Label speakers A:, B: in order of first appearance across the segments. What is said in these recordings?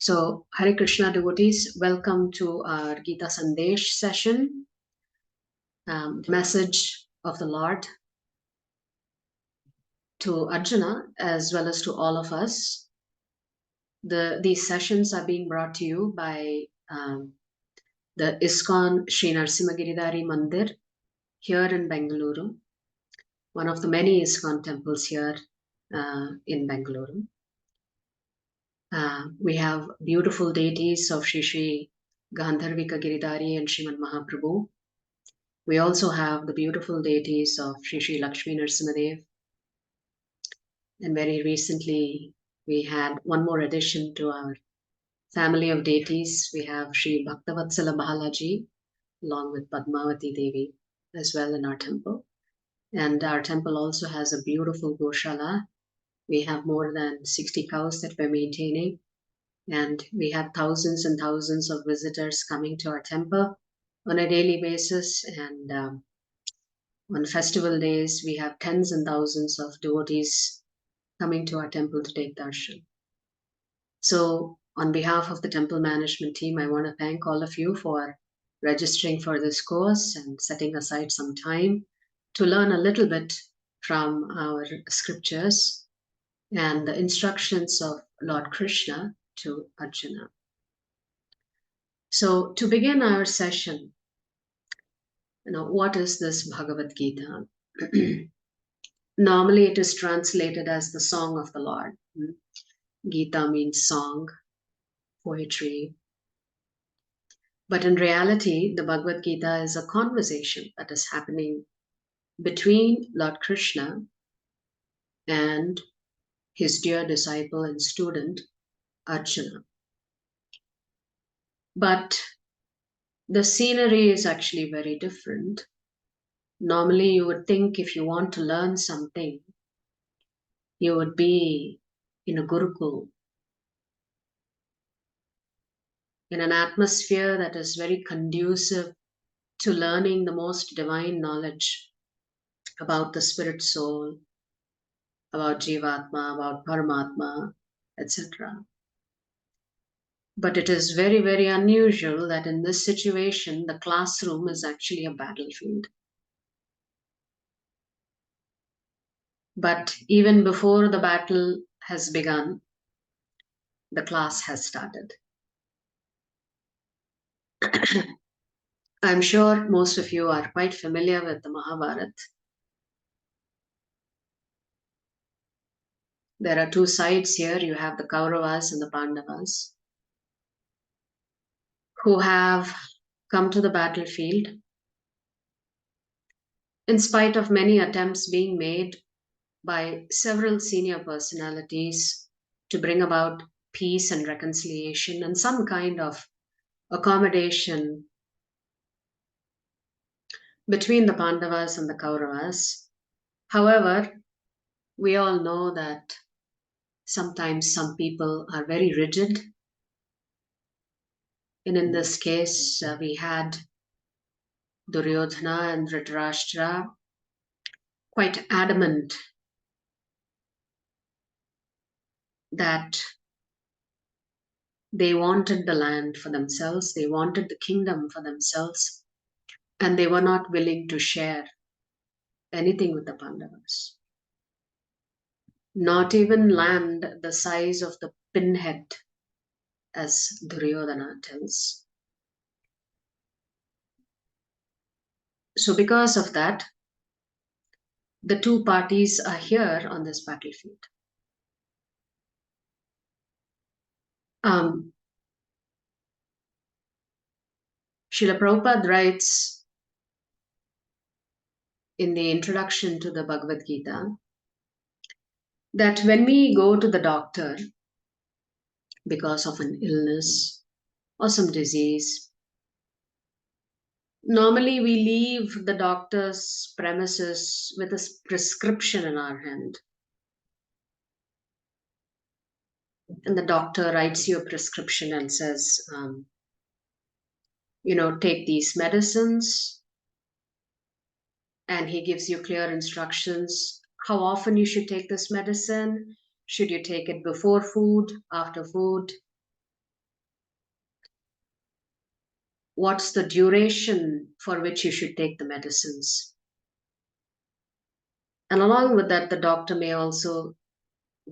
A: So, Hare Krishna devotees, welcome to our Gita Sandesh session, the message of the Lord to Arjuna as well as to all of us. These sessions are being brought to you by the ISKCON Sri Narasimha Giridhari Mandir here in Bengaluru, one of the many ISKCON temples here in Bengaluru. We have beautiful deities of Shri Gandharvika Giridhari and Srimad Mahaprabhu. We also have the beautiful deities of Shri Lakshmi Narasimhadev. And very recently, we had one more addition to our family of deities. We have Sri Bhaktavatsala Balaji, along with Padmavati Devi, as well in our temple. And our temple also has a beautiful Goshala. We have more than 60 cows that we're maintaining. And we have thousands and thousands of visitors coming to our temple on a daily basis. And on festival days, we have tens and thousands of devotees coming to our temple to take darshan. So on behalf of the temple management team, I want to thank all of you for registering for this course and setting aside some time to learn a little bit from our scriptures and the instructions of Lord Krishna to Arjuna. So to begin our session, what is this Bhagavad Gita? Normally it is translated as the song of the Lord. Gita means song, poetry. But in reality, the Bhagavad Gita is a conversation that is happening between Lord Krishna and his dear disciple and student, Arjuna. But the scenery is actually very different. Normally, you would think if you want to learn something, you would be in a Gurukul, in an atmosphere that is very conducive to learning the most divine knowledge about the spirit soul, about Jivatma, about Paramatma, etc. But it is very, very unusual that in this situation, the classroom is actually a battlefield. But even before the battle has begun, the class has started. I'm sure most of you are quite familiar with the Mahabharata. There are two sides here. You have the Kauravas and the Pandavas, who have come to the battlefield in spite of many attempts being made by several senior personalities to bring about peace and reconciliation and some kind of accommodation between the Pandavas and the Kauravas. However, we all know that sometimes some people are very rigid. And in this case, we had Duryodhana and Dhritarashtra quite adamant that they wanted the land for themselves, they wanted the kingdom for themselves, and they were not willing to share anything with the Pandavas. Not even land the size of the pinhead, as Duryodhana tells. So because of that, the two parties are here on this battlefield. Srila Prabhupada writes in the introduction to the Bhagavad Gita that when we go to the doctor because of an illness or some disease, normally we leave the doctor's premises with a prescription in our hand. And the doctor writes you a prescription and says, take these medicines. And he gives you clear instructions how often you should take this medicine. Should you take it before food, after food? what's the duration for which you should take the medicines. And along with that, the doctor may also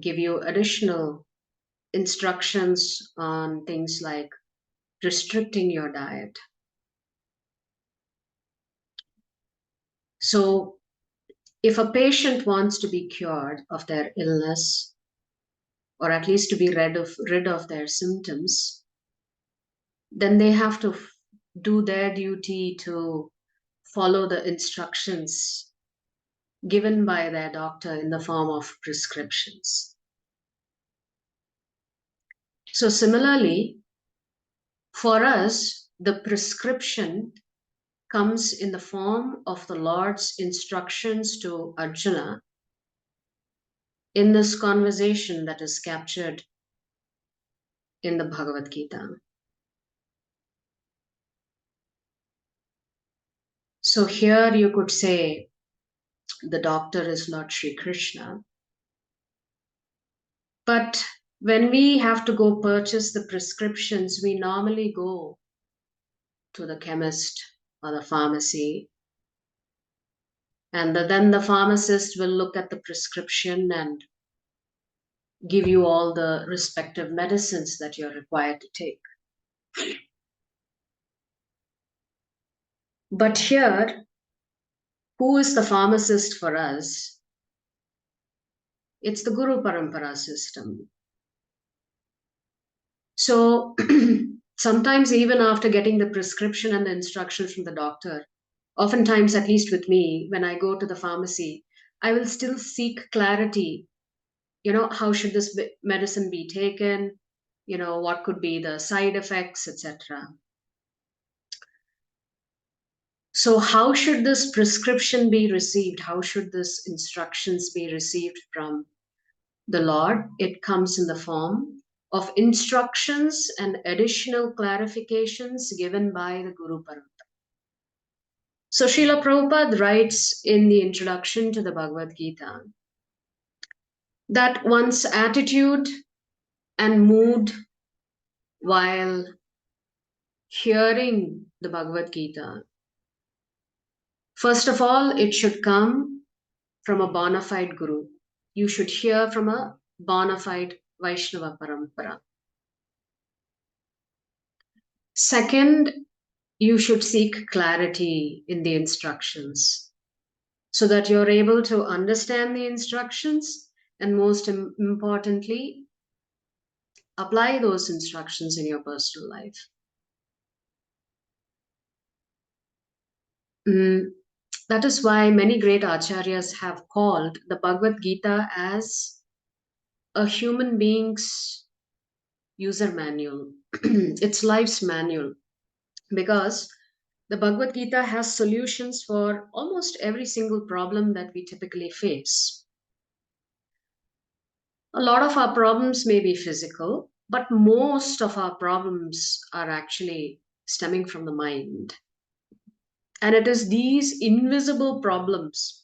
A: give you additional instructions on things like restricting your diet. So, if a patient wants to be cured of their illness, or at least to be rid of their symptoms, then they have to do their duty to follow the instructions given by their doctor in the form of prescriptions. So, similarly, for us, the prescription comes in the form of the Lord's instructions to Arjuna in this conversation that is captured in the Bhagavad Gita. So here you could say the doctor is Lord Sri Krishna. But when we have to go purchase the prescriptions, we normally go to the chemist or the pharmacy. And then the pharmacist will look at the prescription and give you all the respective medicines that you're required to take. But here, who is the pharmacist for us? It's the Guru Parampara system. So sometimes even after getting the prescription and the instructions from the doctor, oftentimes, at least with me, when I go to the pharmacy, I will still seek clarity. How should this medicine be taken? What could be the side effects, etc. So how should this prescription be received? How should this instructions be received from the Lord? It comes in the form of instructions and additional clarifications given by the Guru Parampara. So Srila Prabhupada writes in the introduction to the Bhagavad Gita that one's attitude and mood while hearing the Bhagavad Gita, first of all, it should come from a bona fide Guru. You should hear from a bona fide Vaishnava Parampara. Second, you should seek clarity in the instructions so that you're able to understand the instructions and, most importantly, apply those instructions in your personal life. That is why many great acharyas have called the Bhagavad Gita as a human being's user manual. It's life's manual, because the Bhagavad Gita has solutions for almost every single problem that we typically face. A lot of our problems may be physical, but most of our problems are actually stemming from the mind. And it is these invisible problems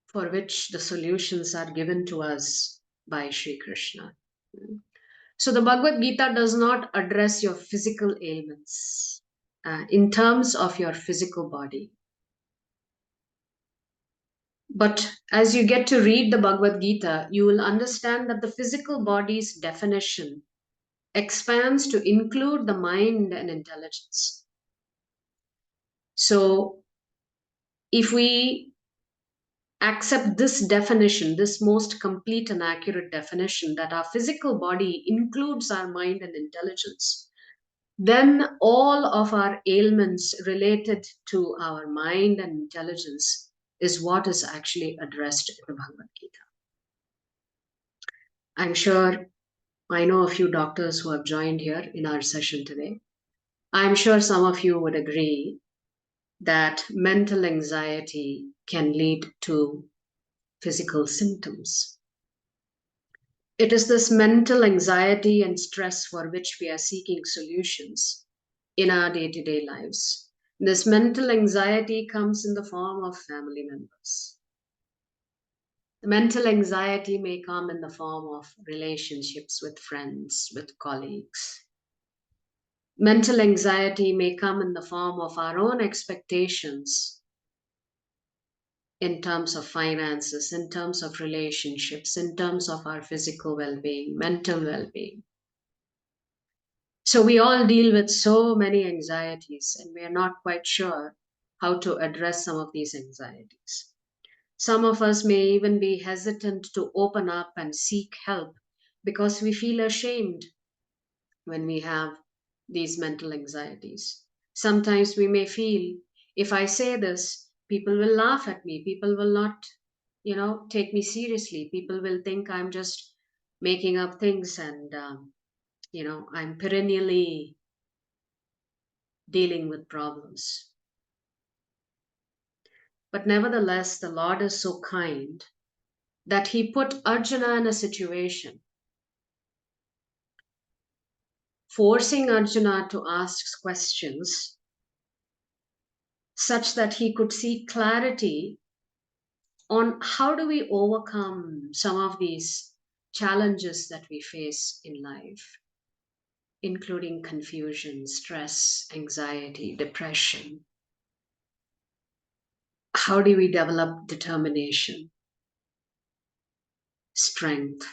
A: for which the solutions are given to us by Sri Krishna. So the Bhagavad Gita does not address your physical ailments in terms of your physical body. But as you get to read the Bhagavad Gita, you will understand that the physical body's definition expands to include the mind and intelligence. So if we accept this definition, this most complete and accurate definition, that our physical body includes our mind and intelligence, then all of our ailments related to our mind and intelligence is what is actually addressed in the Bhagavad Gita. I'm sure I know a few doctors who have joined here in our session today. I'm sure some of you would agree that mental anxiety can lead to physical symptoms. It is this mental anxiety and stress for which we are seeking solutions in our day-to-day lives. This mental anxiety comes in the form of family members. The mental anxiety may come in the form of relationships with friends, with colleagues. Mental anxiety may come in the form of our own expectations in terms of finances, in terms of relationships, in terms of our physical well-being, mental well-being. So we all deal with so many anxieties, and we are not quite sure how to address some of these anxieties. Some of us may even be hesitant to open up and seek help because we feel ashamed when we have these mental anxieties. Sometimes we may feel, if I say this, people will laugh at me, people will not, take me seriously, people will think I'm just making up things and, I'm perennially dealing with problems. But nevertheless, the Lord is so kind that he put Arjuna in a situation, forcing Arjuna to ask questions such that he could see clarity on how do we overcome some of these challenges that we face in life, including confusion, stress, anxiety, depression. How do we develop determination, strength,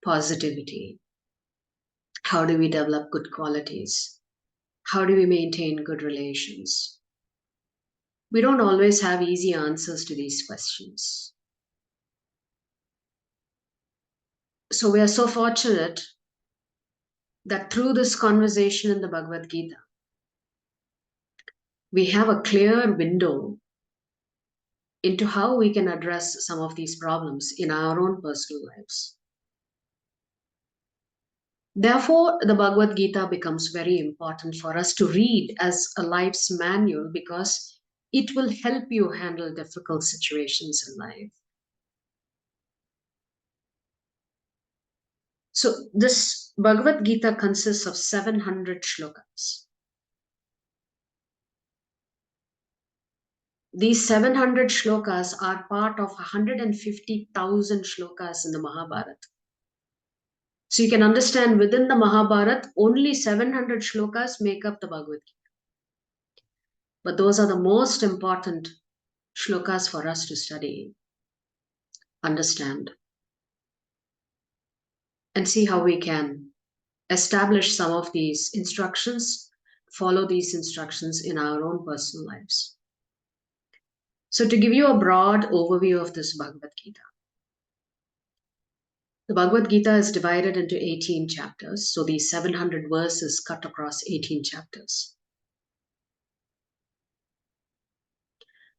A: positivity? How do we develop good qualities? How do we maintain good relations? We don't always have easy answers to these questions. So we are so fortunate that through this conversation in the Bhagavad Gita, we have a clear window into how we can address some of these problems in our own personal lives. Therefore, the Bhagavad Gita becomes very important for us to read as a life's manual because it will help you handle difficult situations in life. So, this Bhagavad Gita consists of 700 shlokas. These 700 shlokas are part of 150,000 shlokas in the Mahabharata. So you can understand within the Mahabharata, only 700 shlokas make up the Bhagavad Gita. But those are the most important shlokas for us to study, understand, and see how we can establish some of these instructions, follow these instructions in our own personal lives. So to give you a broad overview of this Bhagavad Gita, the Bhagavad Gita is divided into 18 chapters. So these 700 verses cut across 18 chapters.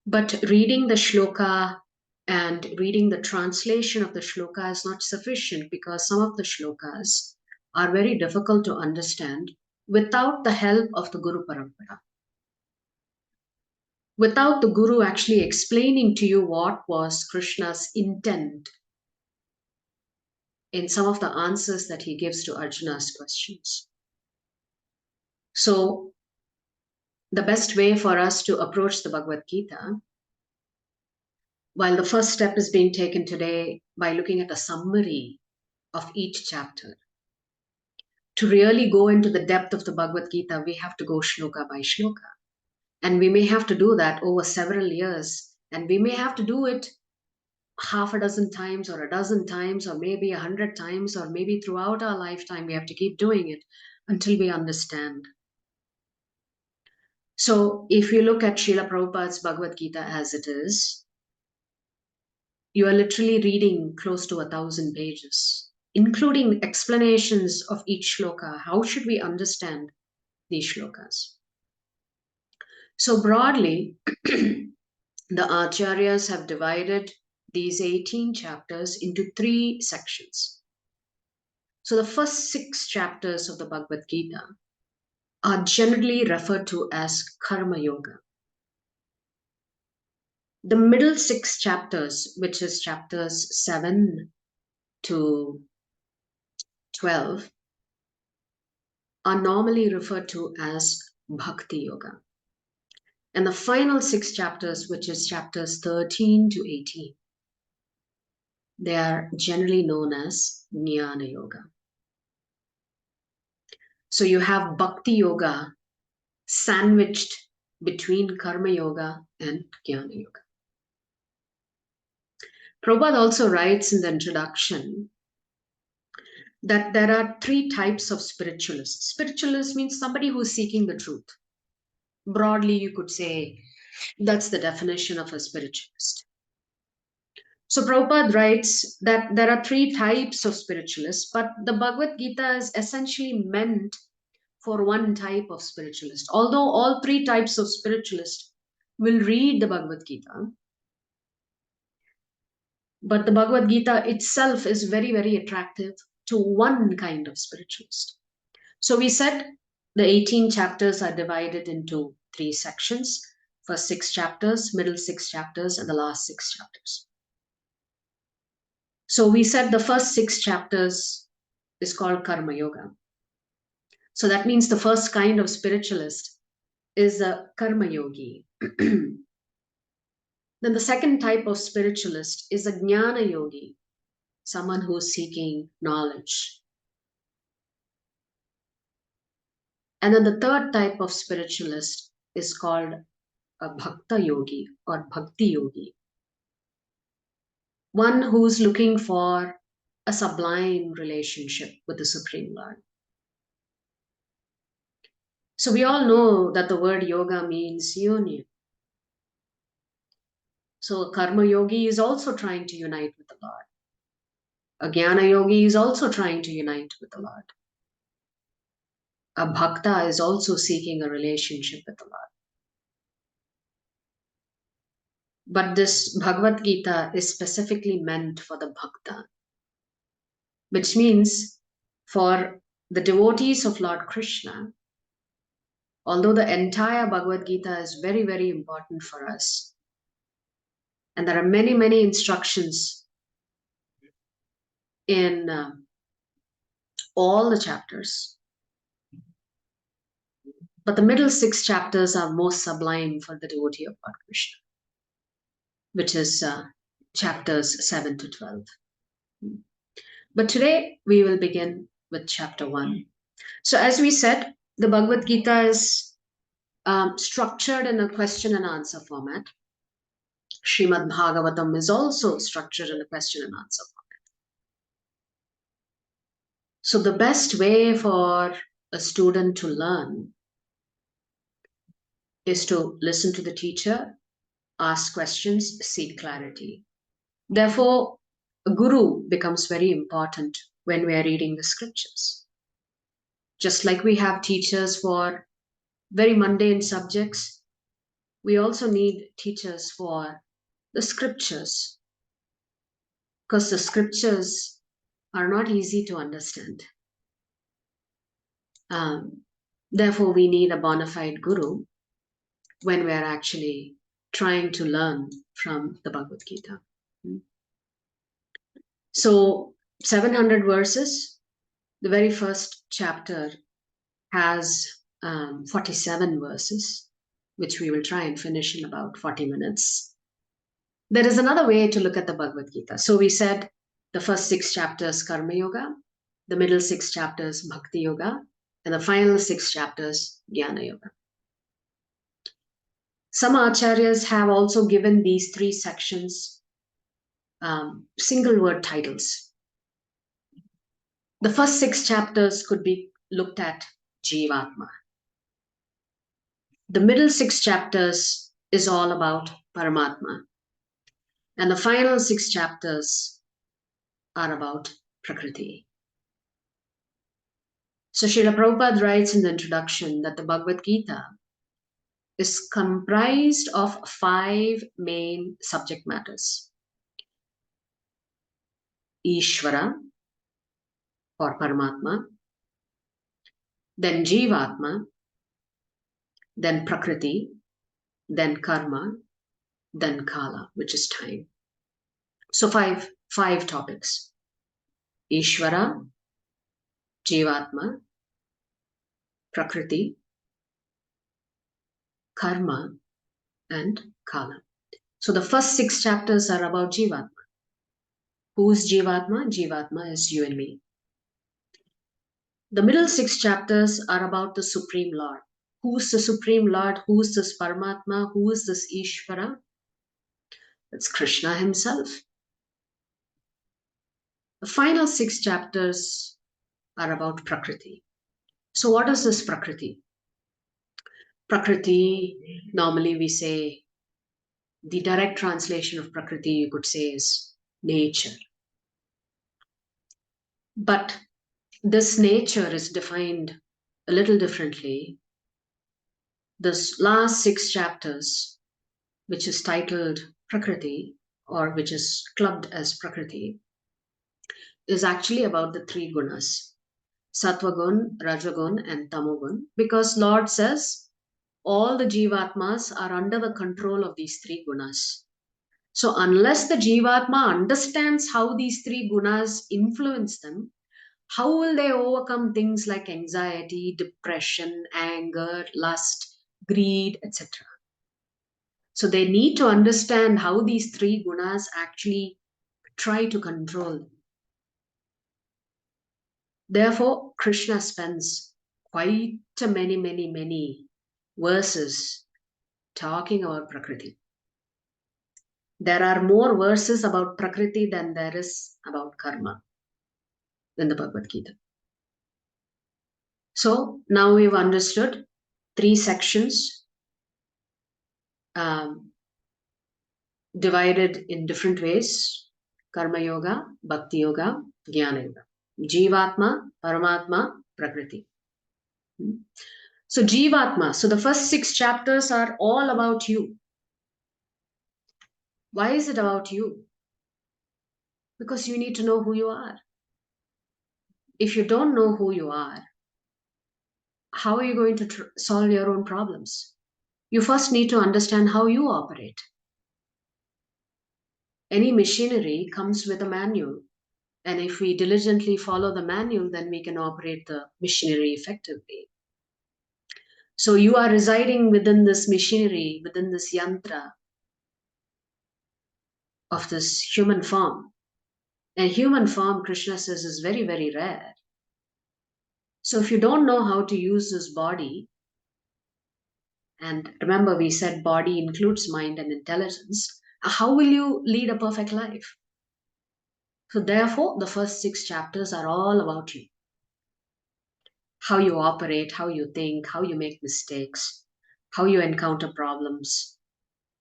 A: But reading the shloka and reading the translation of the shloka is not sufficient because some of the shlokas are very difficult to understand without the help of the Guru Parampara. Without the Guru actually explaining to you what was Krishna's intent in some of the answers that he gives to Arjuna's questions. So, the best way for us to approach the Bhagavad Gita, while the first step is being taken today by looking at a summary of each chapter, to really go into the depth of the Bhagavad Gita, we have to go shloka by shloka. And we may have to do that over several years. And we may have to do it half a dozen times or a dozen times or maybe 100 times or maybe throughout our lifetime. We have to keep doing it until we understand. So if you look at Srila Prabhupada's Bhagavad Gita as it is, you are literally reading close to 1,000 pages, including explanations of each shloka. How should we understand these shlokas? So broadly, the Acharyas have divided these 18 chapters into 3 sections. So the first 6 chapters of the Bhagavad Gita are generally referred to as Karma Yoga. The middle 6 chapters, which is chapters 7 to 12, are normally referred to as Bhakti Yoga. And the final 6 chapters, which is chapters 13 to 18, they are generally known as Jnana Yoga. So you have Bhakti Yoga sandwiched between Karma Yoga and Jnana Yoga. Prabhupada also writes in the introduction that there are three types of spiritualists. Spiritualist means somebody who's seeking the truth. Broadly, you could say that's the definition of a spiritualist. So Prabhupada writes that there are three types of spiritualists, but the Bhagavad Gita is essentially meant for one type of spiritualist. Although all three types of spiritualists will read the Bhagavad Gita, but the Bhagavad Gita itself is very, very attractive to one kind of spiritualist. So we said the 18 chapters are divided into three sections. First 6 chapters, middle 6 chapters, and the last 6 chapters. So we said the first 6 chapters is called Karma Yoga. So that means the first kind of spiritualist is a Karma Yogi. Then the second type of spiritualist is a Jnana Yogi, someone who is seeking knowledge. And then the third type of spiritualist is called a Bhakta Yogi or Bhakti Yogi, one who's looking for a sublime relationship with the Supreme Lord. So we all know that the word yoga means union. So a Karma Yogi is also trying to unite with the Lord. A Jnana Yogi is also trying to unite with the Lord. A Bhakta is also seeking a relationship with the Lord. But this Bhagavad Gita is specifically meant for the Bhakta, which means for the devotees of Lord Krishna. Although the entire Bhagavad Gita is very, very important for us, and there are many, many instructions in all the chapters, but the middle 6 chapters are most sublime for the devotee of Lord Krishna, which is chapters 7 to 12. But today we will begin with chapter 1. So as we said, the Bhagavad Gita is structured in a question and answer format. Srimad Bhagavatam is also structured in a question and answer format. So the best way for a student to learn is to listen to the teacher, ask questions, seek clarity. Therefore, a guru becomes very important when we are reading the scriptures. Just like we have teachers for very mundane subjects, we also need teachers for the scriptures, because the scriptures are not easy to understand. Therefore, we need a bona fide guru when we are actually trying to learn from the Bhagavad Gita. So 700 verses. The very first chapter has 47 verses, which we will try and finish in about 40 minutes. There is another way to look at the Bhagavad Gita. So we said the first 6 chapters Karma Yoga, the middle 6 chapters Bhakti Yoga, and the final 6 chapters Jnana Yoga. Some acharyas have also given these 3 sections single word titles. The first 6 chapters could be looked at Jivatma. The middle 6 chapters is all about Paramatma. And the final 6 chapters are about Prakriti. So Srila Prabhupada writes in the introduction that the Bhagavad Gita is comprised of 5 main subject matters. Ishvara or Paramatma, then Jivatma, then Prakriti, then Karma, then Kala, which is time. So five topics. Ishvara, Jivatma, Prakriti, Karma, and Kala. So the first 6 chapters are about Jivatma. Who is Jivatma? Jivatma is you and me. The middle 6 chapters are about the Supreme Lord. Who is the Supreme Lord? Who is this Paramatma? Who is this Ishvara? It's Krishna himself. The final 6 chapters are about Prakriti. So what is this Prakriti? Prakriti, normally we say, the direct translation of Prakriti, you could say, is nature. But this nature is defined a little differently. This last 6 chapters, which is titled Prakriti, or which is clubbed as Prakriti, is actually about the 3 gunas, Sattvagun, Rajagun, and Tamogun, because Lord says all the Jivatmas are under the control of these 3 gunas. So unless the Jivatma understands how these 3 gunas influence them, how will they overcome things like anxiety, depression, anger, lust, greed, etc.? So they need to understand how these 3 gunas actually try to control them. Therefore, Krishna spends quite many verses talking about Prakriti. There are more verses about Prakriti than there is about karma in the Bhagavad Gita. So now we've understood 3 sections divided in different ways: Karma Yoga, Bhakti Yoga, Jnana Yoga. Jivatma, Paramatma, Prakriti. So Jivatma, so the first 6 chapters are all about you. Why is it about you? Because you need to know who you are. If you don't know who you are, how are you going to solve your own problems? You first need to understand how you operate. Any machinery comes with a manual, and if we diligently follow the manual, then we can operate the machinery effectively. So you are residing within this machinery, within this yantra of this human form. And human form, Krishna says, is very rare. So if you don't know how to use this body, and remember we said body includes mind and intelligence, how will you lead a perfect life? So therefore, the first 6 chapters are all about you. How you operate, how you think, how you make mistakes, how you encounter problems,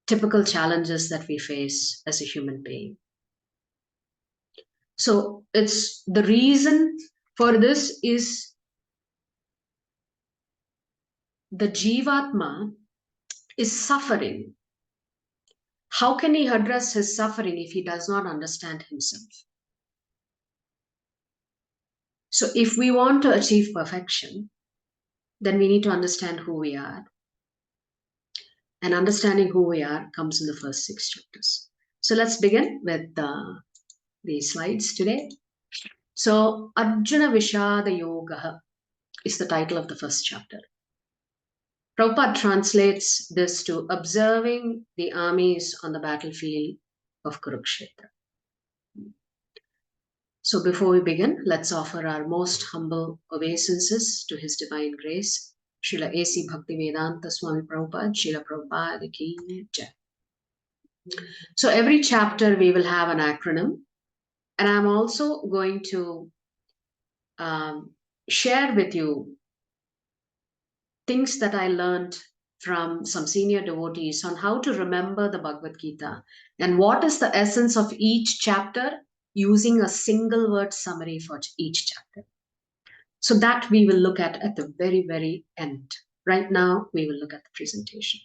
A: typical challenges that we face as a human being. So it's the reason for this is the Jivatma is suffering. How can he address his suffering if he does not understand himself? So if we want to achieve perfection, then we need to understand who we are. And understanding who we are comes in the first 6 chapters. So let's begin with the slides today. So Arjuna Vishada Yoga is the title of the first chapter. Prabhupada translates this to observing the armies on the battlefield of Kurukshetra. So before we begin, let's offer our most humble obeisances to His Divine Grace, Srila A.C. Bhaktivedanta Swami Prabhupada, Srila Prabhupada Ki Jai. So every chapter we will have an acronym, and I'm also going to share with you things that I learned from some senior devotees on how to remember the Bhagavad Gita and what is the essence of each chapter, using a single word summary for each chapter. So that we will look at the very end. Right now, we will look at the presentation.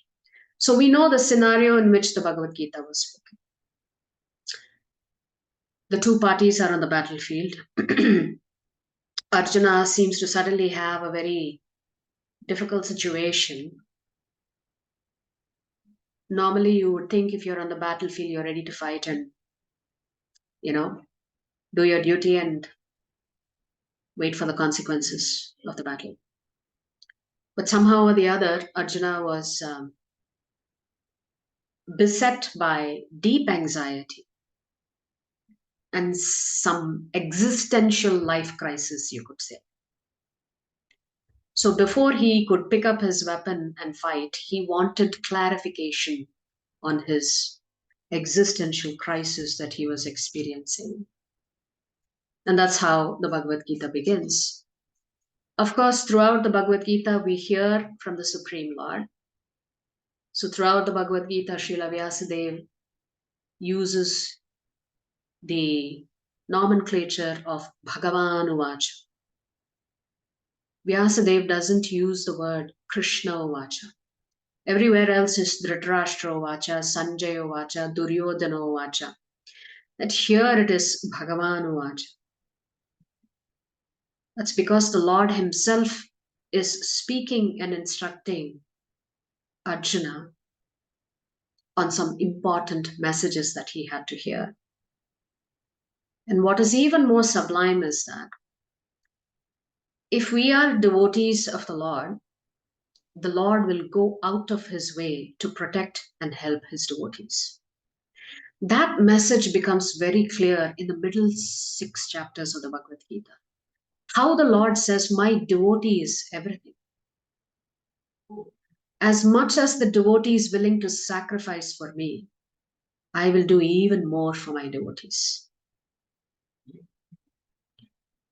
A: So we know the scenario in which the Bhagavad Gita was spoken. The 2 parties are on the battlefield. Arjuna seems to suddenly have a very difficult situation. Normally, you would think if you're on the battlefield, you're ready to fight and, do your duty and wait for the consequences of the battle. But somehow or the other, Arjuna was beset by deep anxiety and some existential life crisis, you could say. So before he could pick up his weapon and fight, he wanted clarification on his existential crisis that he was experiencing. And that's how the Bhagavad Gita begins. Of course, throughout the Bhagavad Gita, we hear from the Supreme Lord. So throughout the Bhagavad Gita, Srila Vyasadeva uses the nomenclature of Bhagavan Uvacha. Vyasadeva doesn't use the word Krishna Uvacha. Everywhere else is Dhritarashtra Uvacha, Sanjaya Uvacha, Duryodhana Uvacha. That here it is Bhagavan Uvacha. That's because the Lord himself is speaking and instructing Arjuna on some important messages that he had to hear. And what is even more sublime is that if we are devotees of the Lord will go out of his way to protect and help his devotees. That message becomes very clear in the middle 6 chapters of the Bhagavad Gita. How the Lord says, my devotee is everything. As much as the devotee is willing to sacrifice for me, I will do even more for my devotees.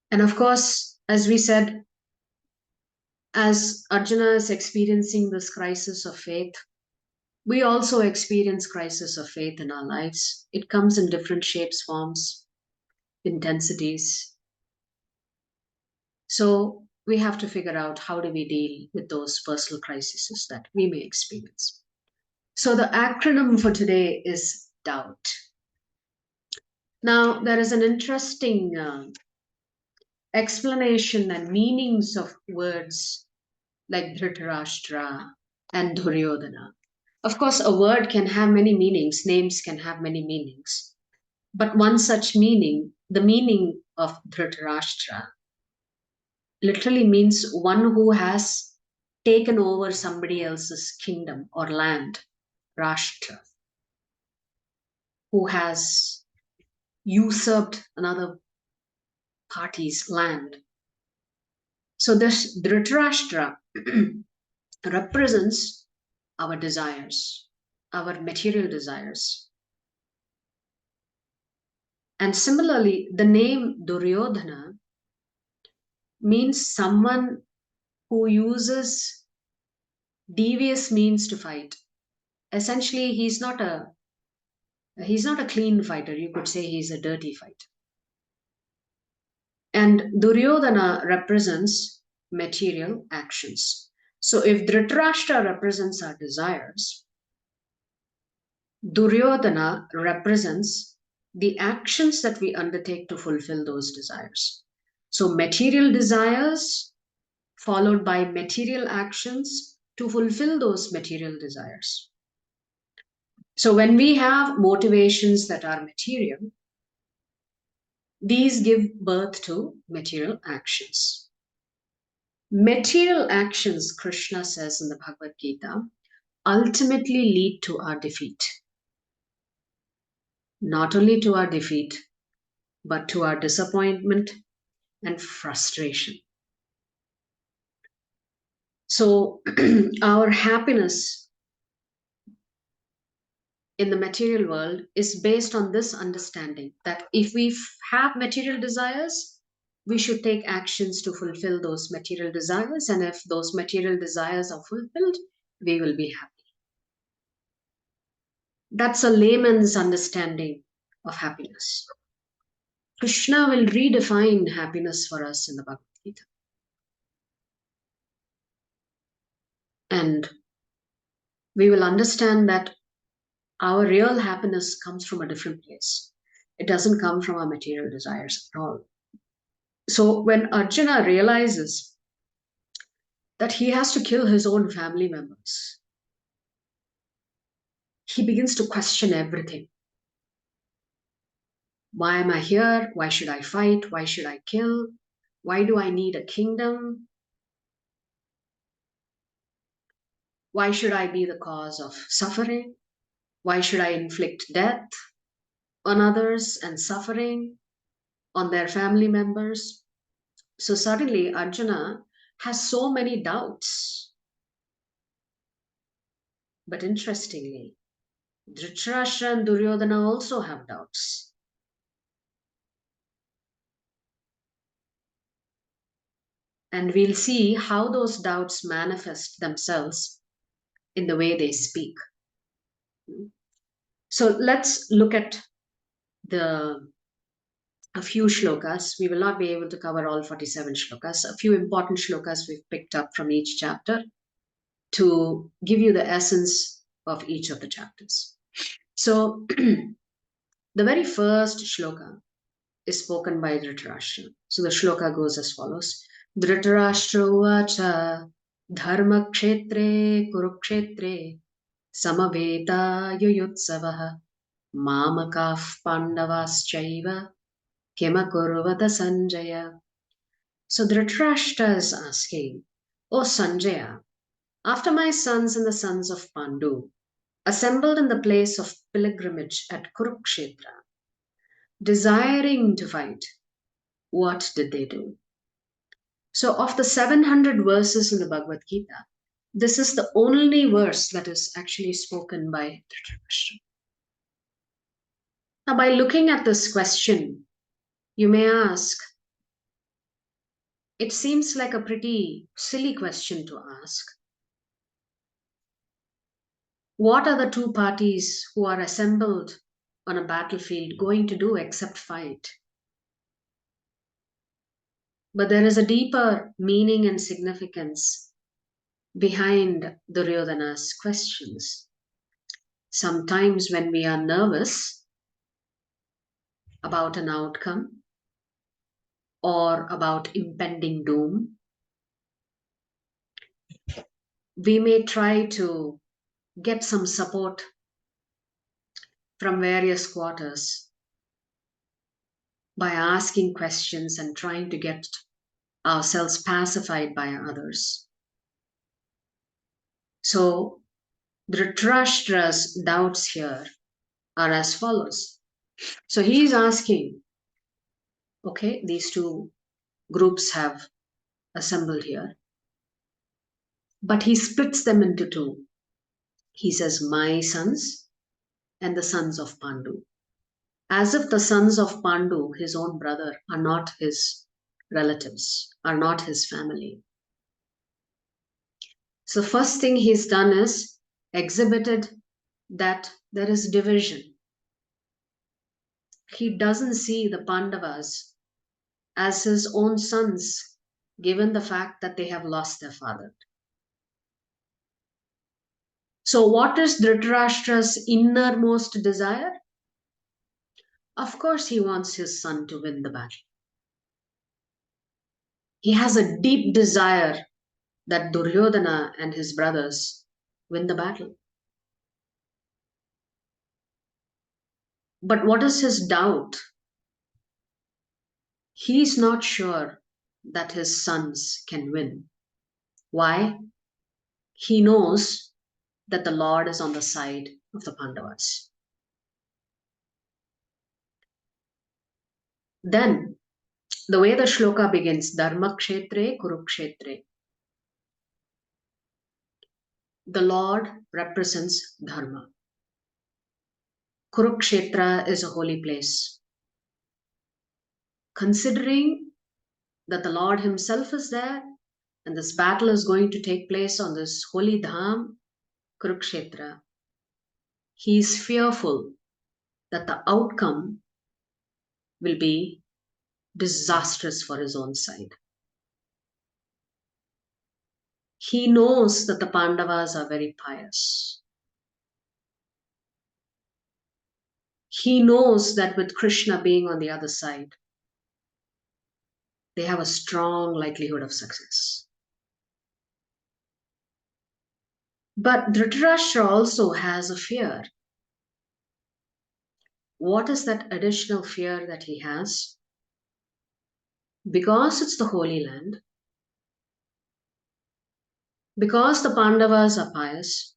A: And of course, as we said, as Arjuna is experiencing this crisis of faith, we also experience crisis of faith in our lives. It comes in different shapes, forms, intensities. So we have to figure out how do we deal with those personal crises that we may experience. So the acronym for today is doubt. Now, there is an interesting explanation and meanings of words like Dhritarashtra and Duryodhana. Of course, a word can have many meanings, names can have many meanings. But one such meaning, the meaning of Dhritarashtra, literally means one who has taken over somebody else's kingdom or land, Rashtra, who has usurped another party's land. So this Dhritarashtra represents our desires, our material desires. And similarly, the name Duryodhana means someone who uses devious means to fight. Essentially, he's not a clean fighter. You could say he's a dirty fighter. And Duryodhana represents material actions. So if Dhritarashtra represents our desires, Duryodhana represents the actions that we undertake to fulfill those desires. So material desires followed by material actions to fulfill those material desires. So when we have motivations that are material, these give birth to material actions. Material actions, Krishna says in the Bhagavad Gita, ultimately lead to our defeat. Not only to our defeat, but to our disappointment and frustration. So our happiness in the material world is based on this understanding that if we have material desires, we should take actions to fulfill those material desires. And if those material desires are fulfilled, we will be happy. That's a layman's understanding of happiness. Krishna will redefine happiness for us in the Bhagavad Gita. And we will understand that our real happiness comes from a different place. It doesn't come from our material desires at all. So when Arjuna realizes that he has to kill his own family members, he begins to question everything. Why am I here? Why should I fight? Why should I kill? Why do I need a kingdom? Why should I be the cause of suffering? Why should I inflict death on others and suffering on their family members? So suddenly Arjuna has so many doubts. But interestingly, Dhritarashtra and Duryodhana also have doubts. And we'll see how those doubts manifest themselves in the way they speak. So let's look at a few shlokas. We will not be able to cover all 47 shlokas. A few important shlokas we've picked up from each chapter to give you the essence of each of the chapters. So the very first shloka is spoken by Dhritarashtra. So the shloka goes as follows. Dhritarashtra uvacha dharma kshetre kurukshetre samaveta yuyutsavaha mamakaf pandavaschaiva kimakurvata sanjaya. So Dhritarashtra is asking, O Sanjaya, after my sons and the sons of Pandu assembled in the place of pilgrimage at Kurukshetra, desiring to fight, what did they do? So, of the 700 verses in the Bhagavad Gita, this is the only verse that is actually spoken by Dhritarashtra. Now, by looking at this question, you may ask, it seems like a pretty silly question to ask. What are the two parties who are assembled on a battlefield going to do except fight? But there is a deeper meaning and significance behind Duryodhana's questions. Sometimes when we are nervous about an outcome or about impending doom, we may try to get some support from various quarters by asking questions and trying to get ourselves pacified by others. So Dhritarashtra's doubts here are as follows. So he is asking, okay, these two groups have assembled here, but he splits them into two. He says, my sons and the sons of Pandu. As if the sons of Pandu, his own brother, are not his relatives, are not his family. So first thing he's done is exhibited that there is division. He doesn't see the Pandavas as his own sons, given the fact that they have lost their father. So what is Dhritarashtra's innermost desire? Of course, he wants his son to win the battle. He has a deep desire that Duryodhana and his brothers win the battle. But what is his doubt? He's not sure that his sons can win. Why? He knows that the Lord is on the side of the Pandavas. Then, the way the shloka begins, Dharma Kshetre Kurukshetre. The Lord represents Dharma. Kurukshetra is a holy place. Considering that the Lord himself is there and this battle is going to take place on this holy dham, Kurukshetra, he is fearful that the outcome will be disastrous for his own side. He knows that the Pandavas are very pious. He knows that with Krishna being on the other side, they have a strong likelihood of success. But Dhritarashtra also has a fear. What is that additional fear that he has? Because it's the Holy Land, because the Pandavas are pious,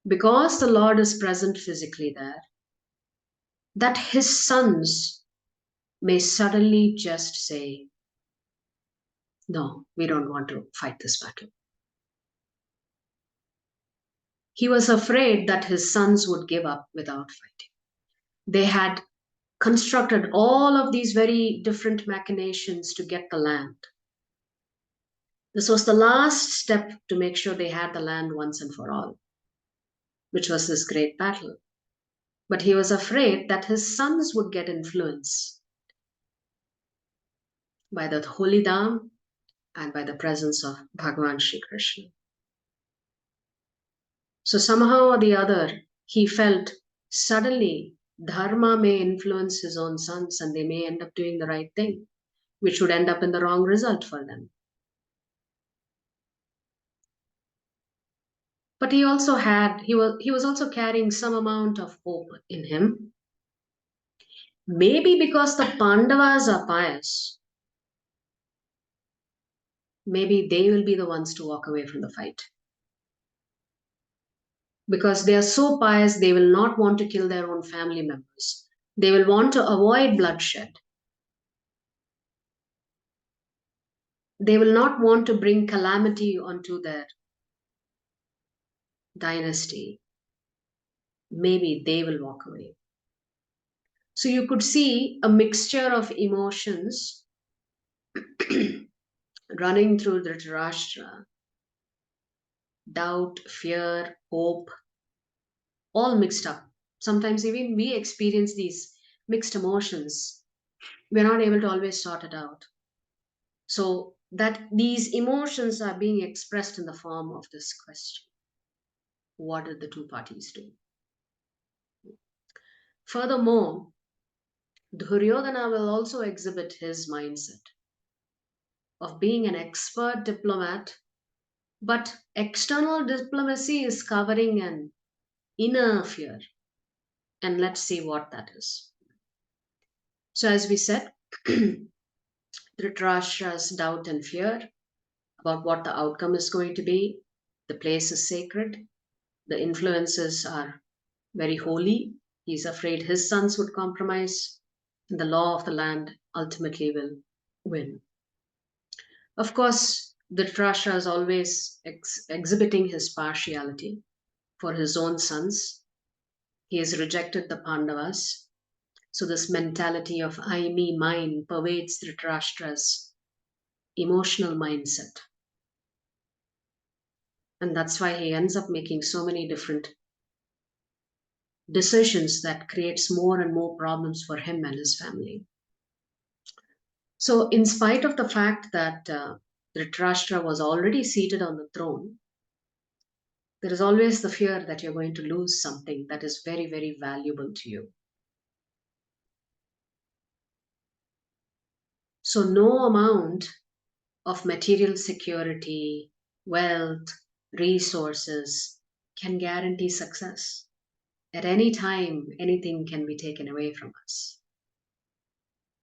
A: because the Lord is present physically there, that his sons may suddenly just say, no, we don't want to fight this battle. He was afraid that his sons would give up without fighting. They had constructed all of these very different machinations to get the land. This was the last step to make sure they had the land once and for all, which was this great battle. But he was afraid that his sons would get influenced by the holy Dham and by the presence of Bhagavan Shri Krishna. So somehow or the other, he felt suddenly Dharma may influence his own sons and they may end up doing the right thing, which would end up in the wrong result for them. But he also he was also carrying some amount of hope in him. Maybe because the Pandavas are pious, maybe they will be the ones to walk away from the fight. Because they are so pious, they will not want to kill their own family members. They will want to avoid bloodshed. They will not want to bring calamity onto their dynasty. Maybe they will walk away. So you could see a mixture of emotions running through Dhritarashtra. Doubt, fear, hope, all mixed up. Sometimes even we experience these mixed emotions. We're not able to always sort it out. So that these emotions are being expressed in the form of this question. What did the two parties do? Furthermore, Duryodhana will also exhibit his mindset of being an expert diplomat, but external diplomacy is covering an inner fear. And let's see what that is. So as we said, Dhritarashtra's doubt and fear about what the outcome is going to be. The place is sacred. The influences are very holy. He's afraid his sons would compromise. And the law of the land ultimately will win. Of course, Dhritarashtra is always exhibiting his partiality for his own sons. He has rejected the Pandavas. So this mentality of I, me, mine pervades Dhritarashtra's emotional mindset. And that's why he ends up making so many different decisions that creates more and more problems for him and his family. So in spite of the fact that Dhritarashtra was already seated on the throne, there is always the fear that you're going to lose something that is very, very valuable to you. So no amount of material security, wealth, resources can guarantee success. At any time, anything can be taken away from us.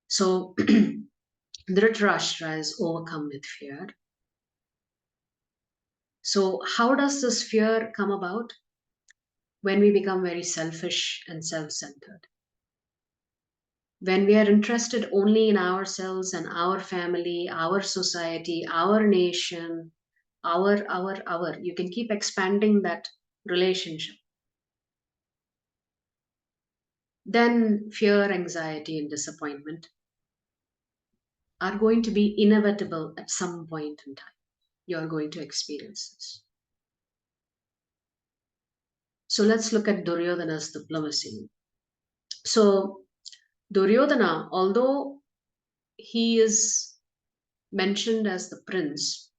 A: So Dhritarashtra is overcome with fear. So how does this fear come about? When we become very selfish and self-centered. When we are interested only in ourselves and our family, our society, our nation, our, you can keep expanding that relationship. Then fear, anxiety, and disappointment are going to be inevitable at some point in time. You're going to experience this. So let's look at Duryodhana's diplomacy. So Duryodhana, although he is mentioned as the prince,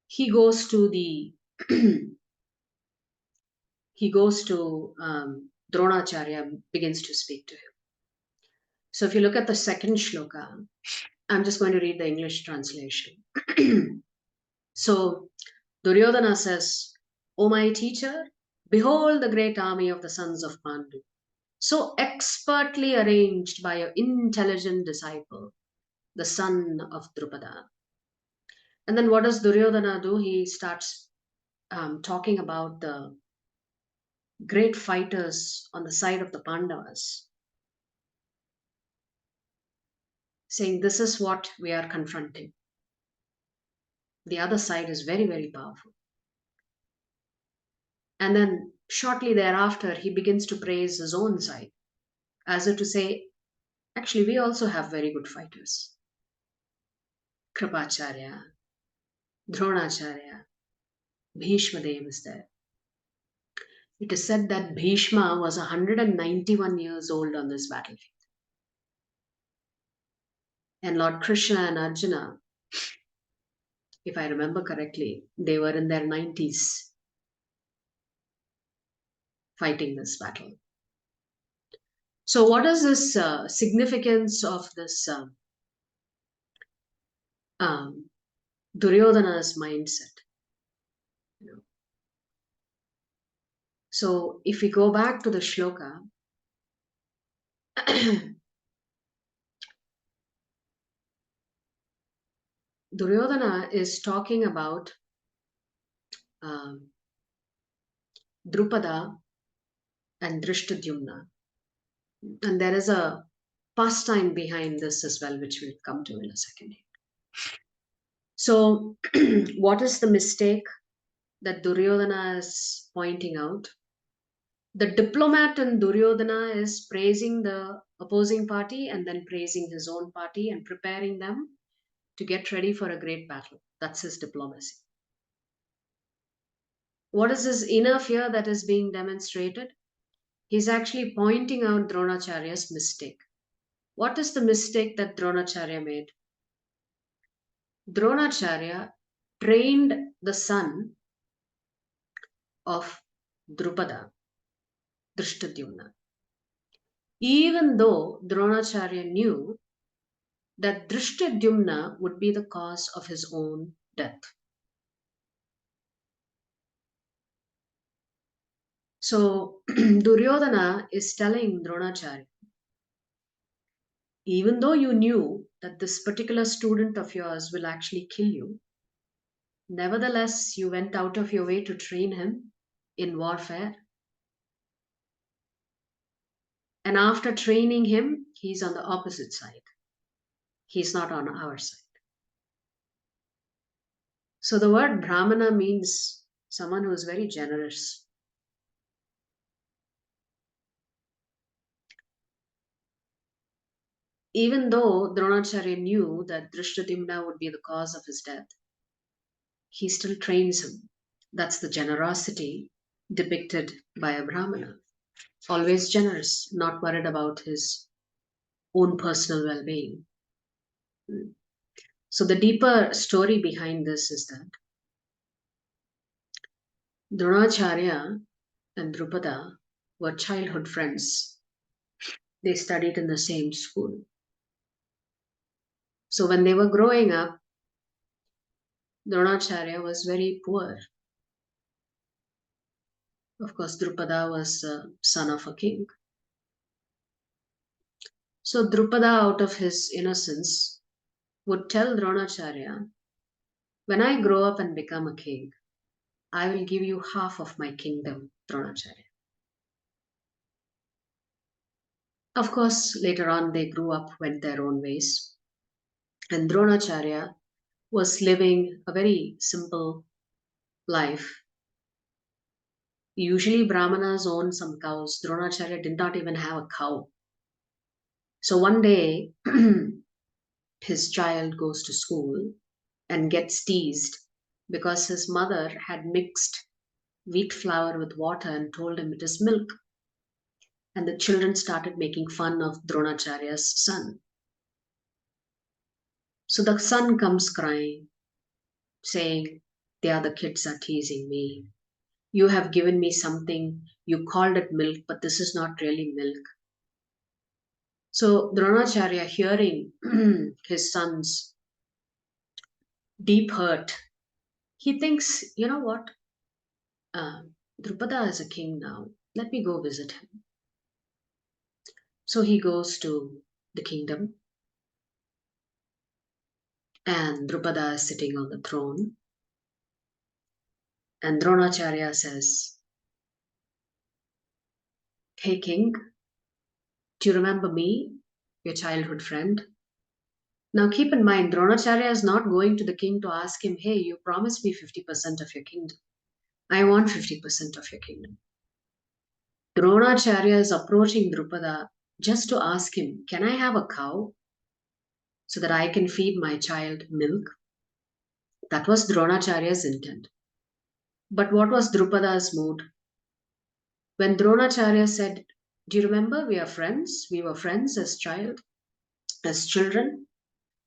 A: he goes to the Dronacharya, begins to speak to him. So if you look at the second shloka, I'm just going to read the English translation. So Duryodhana says, O my teacher, behold the great army of the sons of Pandu, so expertly arranged by your intelligent disciple, the son of Drupada. And then what does Duryodhana do? He starts talking about the great fighters on the side of the Pandavas, saying this is what we are confronting. The other side is very, very powerful. And then shortly thereafter, he begins to praise his own side, as if to say, actually, we also have very good fighters. Kripacharya, Dronacharya, Bhishma Dev is there. It is said that Bhishma was 191 years old on this battlefield. And Lord Krishna and Arjuna, if I remember correctly, they were in their 90s fighting this battle. So, what is this significance of this Duryodhana's mindset? You know? So, if we go back to the shloka, Duryodhana is talking about Drupada and Drishtadyumna. And there is a pastime behind this as well, which we'll come to in a second. So, what is the mistake that Duryodhana is pointing out? The diplomat in Duryodhana is praising the opposing party and then praising his own party and preparing them to get ready for a great battle. That's his diplomacy. What is his inner fear that is being demonstrated? He's actually pointing out Dronacharya's mistake. What is the mistake that Dronacharya made? Dronacharya trained the son of Drupada, Drishtadyumna. Even though Dronacharya knew that Drishtadyumna would be the cause of his own death. So Duryodhana is telling Dronacharya, even though you knew that this particular student of yours will actually kill you, nevertheless you went out of your way to train him in warfare. And after training him, he's on the opposite side. He's not on our side. So the word Brahmana means someone who is very generous. Even though Dronacharya knew that Drishtadyumna would be the cause of his death, he still trains him. That's the generosity depicted by a Brahmana. Always generous, not worried about his own personal well being. So, the deeper story behind this is that Dronacharya and Drupada were childhood friends. They studied in the same school. So, when they were growing up, Dronacharya was very poor. Of course, Drupada was the son of a king. So, Drupada, out of his innocence, would tell Dronacharya, when I grow up and become a king, I will give you half of my kingdom, Dronacharya. Of course, later on they grew up, went their own ways. And Dronacharya was living a very simple life. Usually, Brahmanas own some cows. Dronacharya did not even have a cow. So one day, his child goes to school and gets teased because his mother had mixed wheat flour with water and told him it is milk. And the children started making fun of Dronacharya's son. So the son comes crying, saying, the other kids are teasing me. You have given me something, you called it milk, but this is not really milk. So Dronacharya, hearing his son's deep hurt, he thinks, you know what? Drupada is a king now. Let me go visit him. So he goes to the kingdom, and Drupada is sitting on the throne. And Dronacharya says, hey king, do you remember me, your childhood friend? Now keep in mind, Dronacharya is not going to the king to ask him, hey, you promised me 50% of your kingdom. I want 50% of your kingdom. Dronacharya is approaching Drupada just to ask him, can I have a cow so that I can feed my child milk? That was Dronacharya's intent. But what was Drupada's mood? When Dronacharya said, do you remember we are friends? We were friends as children.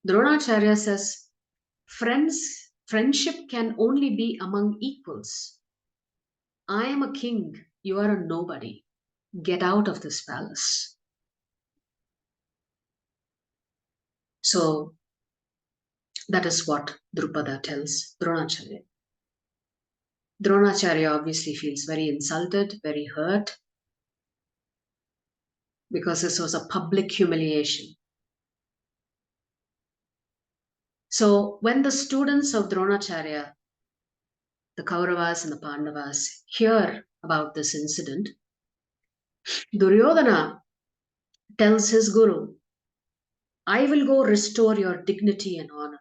A: Dronacharya says, friendship can only be among equals. I am a king, you are a nobody. Get out of this palace. So that is what Drupada tells Dronacharya. Dronacharya obviously feels very insulted, very hurt, because this was a public humiliation. So when the students of Dronacharya, the Kauravas and the Pandavas, hear about this incident, Duryodhana tells his guru, I will go restore your dignity and honor.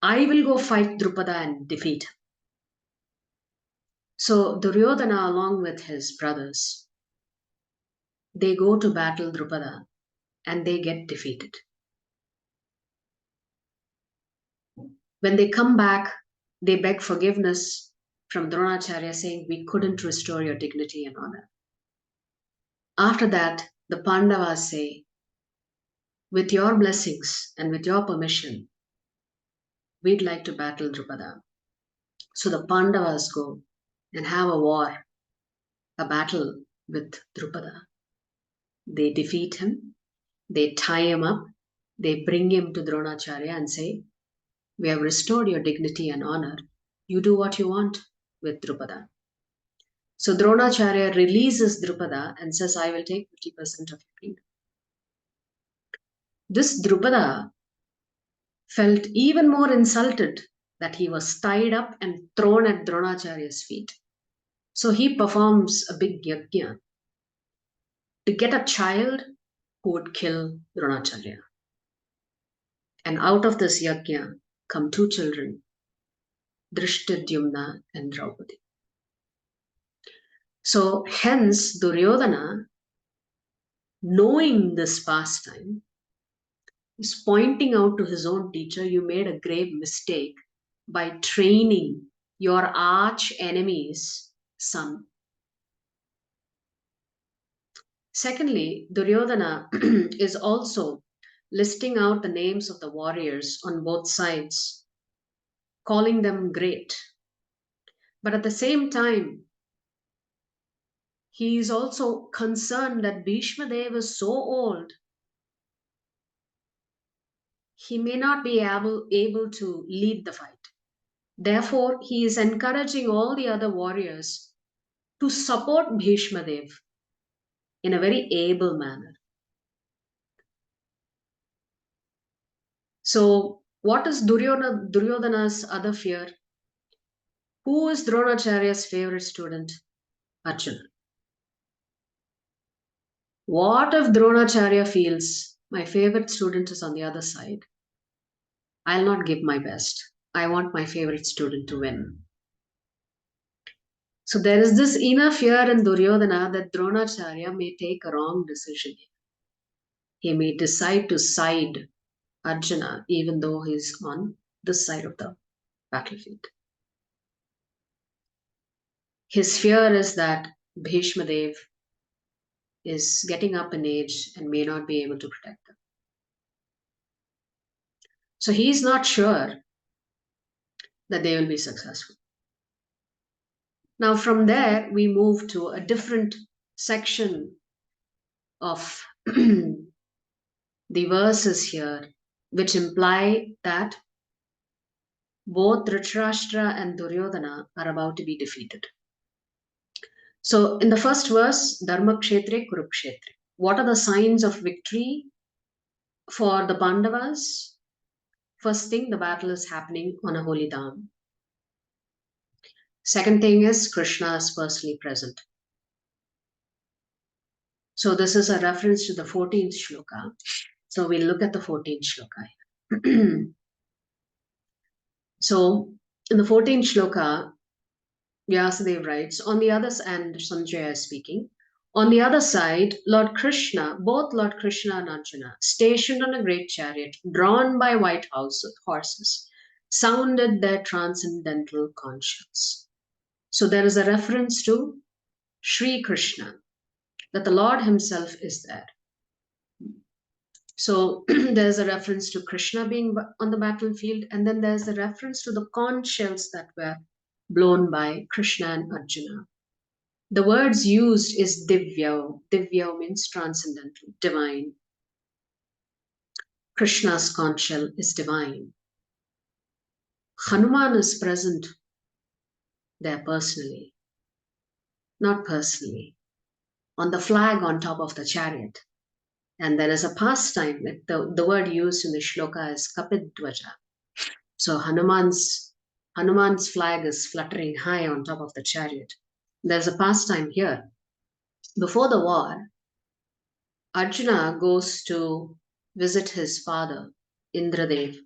A: I will go fight Drupada and defeat him. So Duryodhana, along with his brothers, they go to battle Drupada and they get defeated. When they come back, they beg forgiveness from Dronacharya, saying, we couldn't restore your dignity and honor. After that, the Pandavas say, with your blessings and with your permission, we'd like to battle Drupada. So the Pandavas go and have a war, a battle with Drupada. They defeat him, they tie him up, they bring him to Dronacharya and say, we have restored your dignity and honor. You do what you want with Drupada. So Dronacharya releases Drupada and says, I will take 50% of your kingdom. This Drupada felt even more insulted that he was tied up and thrown at Dronacharya's feet. So he performs a big yajna to get a child who would kill Dronacharya. And out of this yajna come two children, Drishtadyumna and Draupadi. So hence Duryodhana, knowing this pastime, is pointing out to his own teacher, you made a grave mistake by training your arch enemy's son. Secondly, Duryodhana is also listing out the names of the warriors on both sides, calling them great. But at the same time, he is also concerned that Bhishma Dev is so old, he may not be able to lead the fight. Therefore, he is encouraging all the other warriors to support Bhishma Dev in a very able manner. So, what is Duryodhana's other fear? Who is Dronacharya's favorite student? Arjuna. What if Dronacharya feels my favorite student is on the other side? I'll not give my best. I want my favorite student to win. So there is this inner fear in Duryodhana that Dronacharya may take a wrong decision. He may decide to side Arjuna even though he's on this side of the battlefield. His fear is that Bhishma Dev is getting up in age and may not be able to protect them. So he's not sure that they will be successful. Now from there, we move to a different section of the verses here, which imply that both Dhritarashtra and Duryodhana are about to be defeated. So in the first verse, Dharma Kshetre Kurukshetre. What are the signs of victory for the Pandavas? First thing, the battle is happening on a holy dham. Second thing is Krishna is personally present. So this is a reference to the 14th shloka. So we'll look at the 14th shloka. So in the 14th shloka, Vyasadeva writes, on the other side, and Sanjaya is speaking, on the other side, Lord Krishna, both Lord Krishna and Arjuna, stationed on a great chariot, drawn by white horses, sounded their transcendental conchs. So there is a reference to Sri Krishna, that the Lord himself is there. So there's a reference to Krishna being on the battlefield, and then there's a reference to the conch shells that were blown by Krishna and Arjuna. The words used is divya. Divya means transcendental, divine. Krishna's conch shell is divine. Hanuman is present there personally, not personally, on the flag on top of the chariot. And there is a pastime. The word used in the shloka is kapidvaja. So Hanuman's flag is fluttering high on top of the chariot. There's a pastime here. Before the war, Arjuna goes to visit his father, Indradev,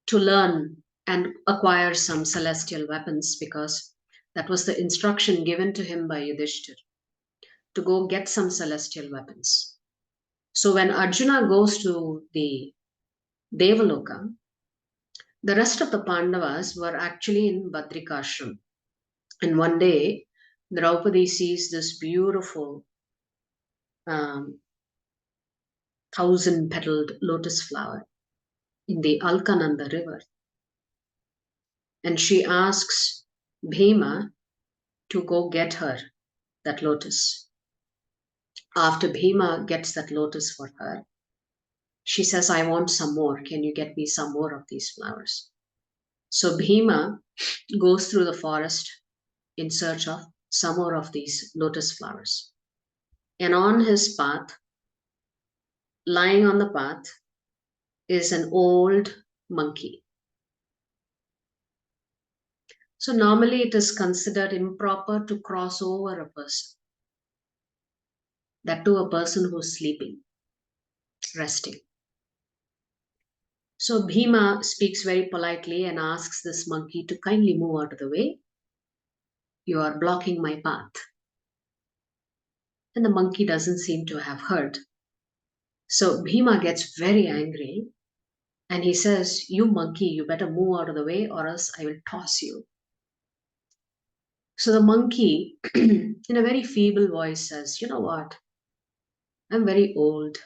A: to learn and acquire some celestial weapons, because that was the instruction given to him by Yudhishthir, to go get some celestial weapons. So when Arjuna goes to the Devaloka, the rest of the Pandavas were actually in Badrikashram. And one day, Draupadi sees this beautiful 1,000-petaled lotus flower in the Alkananda river. And she asks Bhima to go get her that lotus. After Bhima gets that lotus for her, she says, I want some more. Can you get me some more of these flowers? So Bhima goes through the forest in search of some more of these lotus flowers. And on his path, lying on the path, is an old monkey. So normally it is considered improper to cross over a person, that to a person who's sleeping, resting. So Bhima speaks very politely and asks this monkey to kindly move out of the way. You are blocking my path. And the monkey doesn't seem to have heard. So Bhima gets very angry and he says, you monkey, you better move out of the way or else I will toss you. So the monkey, in a very feeble voice, says, you know what? I'm very old.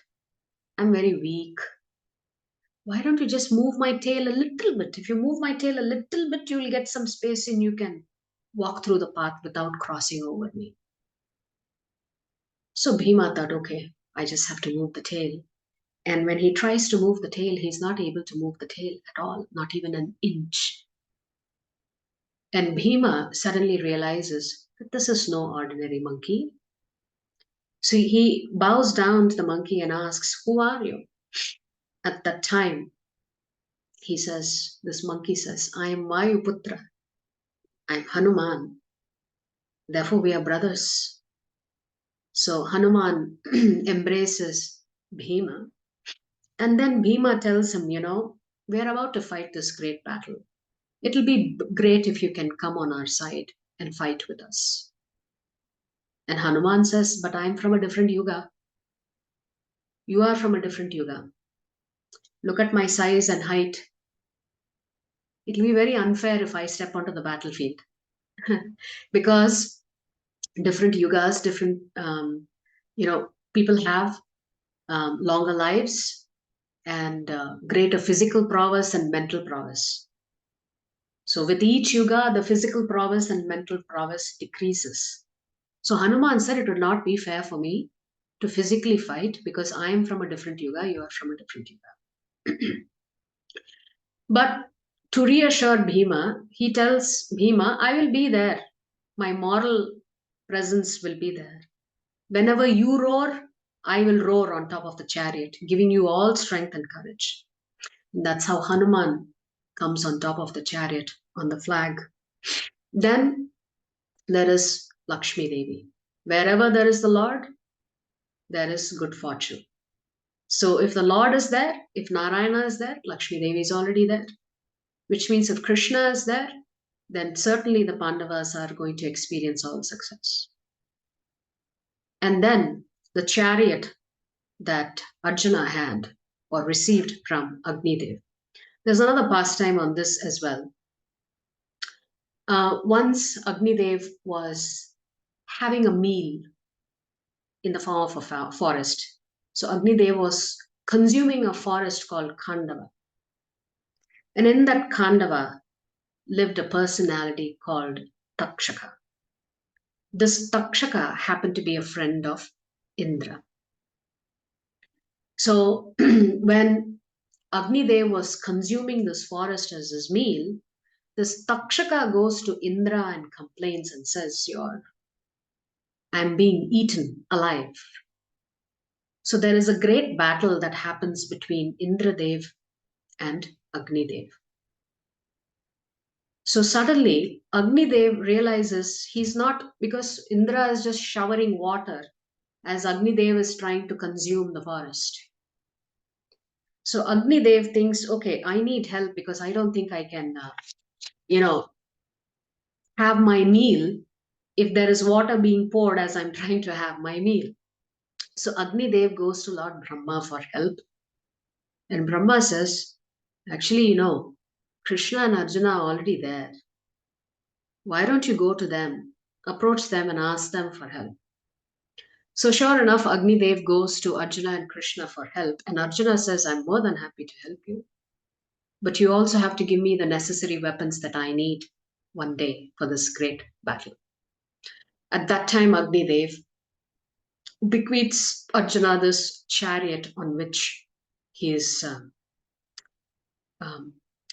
A: I'm very weak. Why don't you just move my tail a little bit? If you move my tail a little bit, you will get some space and you can walk through the path without crossing over me. So Bhima thought, okay, I just have to move the tail. And when he tries to move the tail, he's not able to move the tail at all, not even an inch. And Bhima suddenly realizes that this is no ordinary monkey. So he bows down to the monkey and asks, who are you? At that time, this monkey says, I am Vayuputra. I am Hanuman. Therefore, we are brothers. So Hanuman embraces Bhima. And then Bhima tells him, we are about to fight this great battle. It'll be great if you can come on our side and fight with us. And Hanuman says, but I'm from a different yuga. You are from a different yuga. Look at my size and height. It'll be very unfair if I step onto the battlefield. Because different yugas, different, people have longer lives and greater physical prowess and mental prowess. So with each yuga, the physical prowess and mental prowess decreases. So Hanuman said it would not be fair for me to physically fight because I am from a different yuga, you are from a different yuga. But to reassure Bhima, he tells Bhima, I will be there. My moral presence will be there. Whenever you roar, I will roar on top of the chariot, giving you all strength and courage. And that's how Hanuman comes on top of the chariot on the flag. Then there is Lakshmi Devi. Wherever there is the Lord, there is good fortune. So if the Lord is there, if Narayana is there, Lakshmi Devi is already there, which means if Krishna is there, then certainly the Pandavas are going to experience all success. And then the chariot that Arjuna had or received from Agnidev. There's another pastime on this as well. Once Agnidev was having a meal in the form of a forest. So Agnidev was consuming a forest called Khandava. And in that Khandava lived a personality called Takshaka. This Takshaka happened to be a friend of Indra. So when Agnidev was consuming this forest as his meal, this Takshaka goes to Indra and complains and says, I'm being eaten alive. So there is a great battle that happens between Indradev and Agnidev. So suddenly Agnidev realizes he's not, because Indra is just showering water as Agnidev is trying to consume the forest. So Agnidev thinks, okay, I need help because I don't think I can, have my meal if there is water being poured as I'm trying to have my meal. So Agnidev goes to Lord Brahma for help. And Brahma says, actually, Krishna and Arjuna are already there. Why don't you go to them, approach them and ask them for help? So sure enough, Agnidev goes to Arjuna and Krishna for help. And Arjuna says, I'm more than happy to help you. But you also have to give me the necessary weapons that I need one day for this great battle. At that time, Agnidev bequeaths Arjuna this chariot on which he is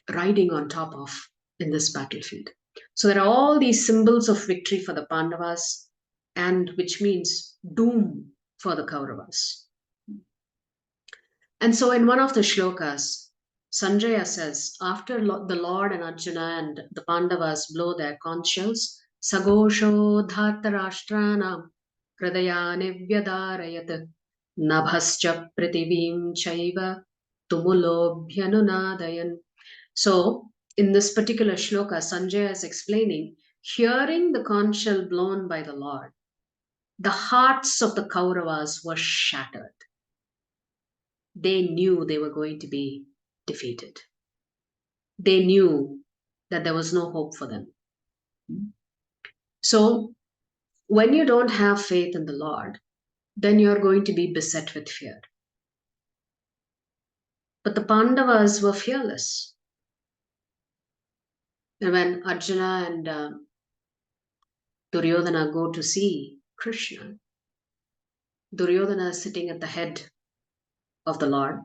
A: riding on top of in this battlefield. So there are all these symbols of victory for the Pandavas, and which means doom for the Kauravas. And so in one of the shlokas, Sanjaya says, after the Lord and Arjuna and the Pandavas blow their conch shells, Sagosho Dhritarashtra Hridayani Vyadarayat Nabhascha Prithivim Chaiva Tumulobhyanunadayan. So in this particular shloka, Sanjaya is explaining, hearing the conch shell blown by the Lord, the hearts of the Kauravas were shattered. They knew they were going to be defeated. They knew that there was no hope for them. So when you don't have faith in the Lord, then you're going to be beset with fear. But the Pandavas were fearless. And when Arjuna and Duryodhana go to see Krishna, Duryodhana is sitting at the head of the Lord.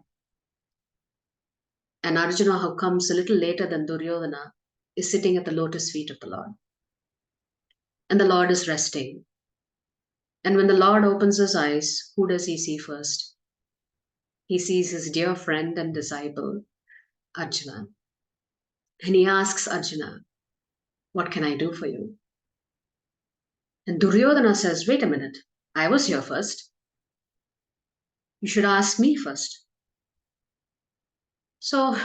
A: And Arjuna, who comes a little later than Duryodhana, is sitting at the lotus feet of the Lord. And the Lord is resting. And when the Lord opens his eyes, who does he see first? He sees his dear friend and disciple, Arjuna. And he asks Arjuna, what can I do for you? And Duryodhana says, wait a minute, I was here first. You should ask me first. So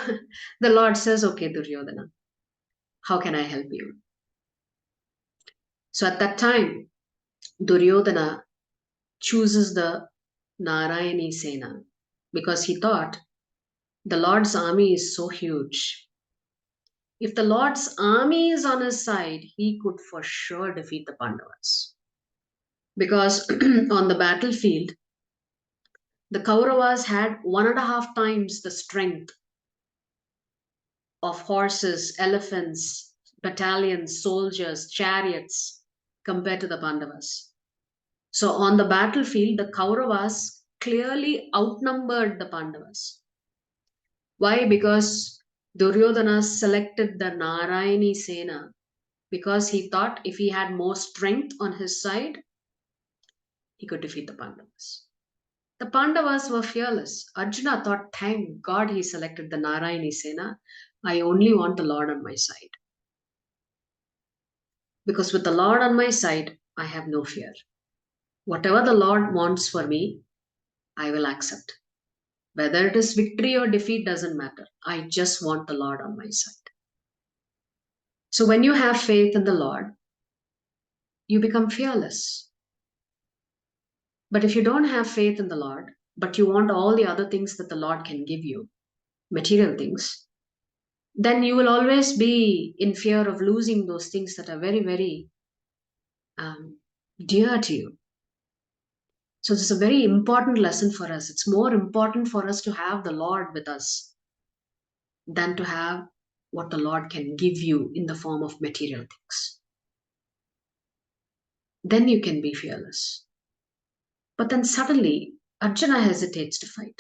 A: the Lord says, okay, Duryodhana, how can I help you? So at that time, Duryodhana chooses the Narayani Sena because he thought the Lord's army is so huge. If the Lord's army is on his side, he could for sure defeat the Pandavas. Because on the battlefield, the Kauravas had 1.5 times the strength of horses, elephants, battalions, soldiers, chariots compared to the Pandavas. So on the battlefield, the Kauravas clearly outnumbered the Pandavas. Why? Because Duryodhana selected the Narayani Sena because he thought if he had more strength on his side, he could defeat the Pandavas. The Pandavas were fearless. Arjuna thought, thank God he selected the Narayani Sena. I only want the Lord on my side. Because with the Lord on my side, I have no fear. Whatever the Lord wants for me, I will accept. Whether it is victory or defeat doesn't matter. I just want the Lord on my side. So when you have faith in the Lord, you become fearless. But if you don't have faith in the Lord, but you want all the other things that the Lord can give you, material things, then you will always be in fear of losing those things that are very, very dear to you. So this is a very important lesson for us. It's more important for us to have the Lord with us than to have what the Lord can give you in the form of material things. Then you can be fearless. But then suddenly, Arjuna hesitates to fight.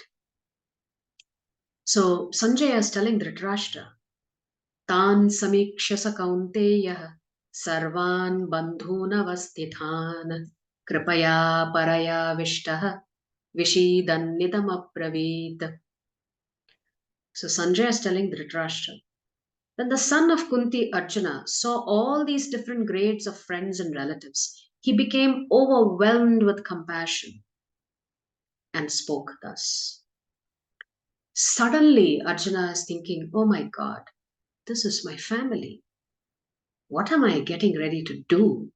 A: So Sanjaya is telling Dhritarashtra, Tan samikshasa kaunteyah sarvan bandhunavastithan kripaya paraya vishtah vishidannitam apraveet. So Sanjaya is telling Dhritarashtra, when the son of Kunti, Arjuna, saw all these different grades of friends and relatives, he became overwhelmed with compassion and spoke thus. Suddenly, Arjuna is thinking, oh my God, this is my family. What am I getting ready to do?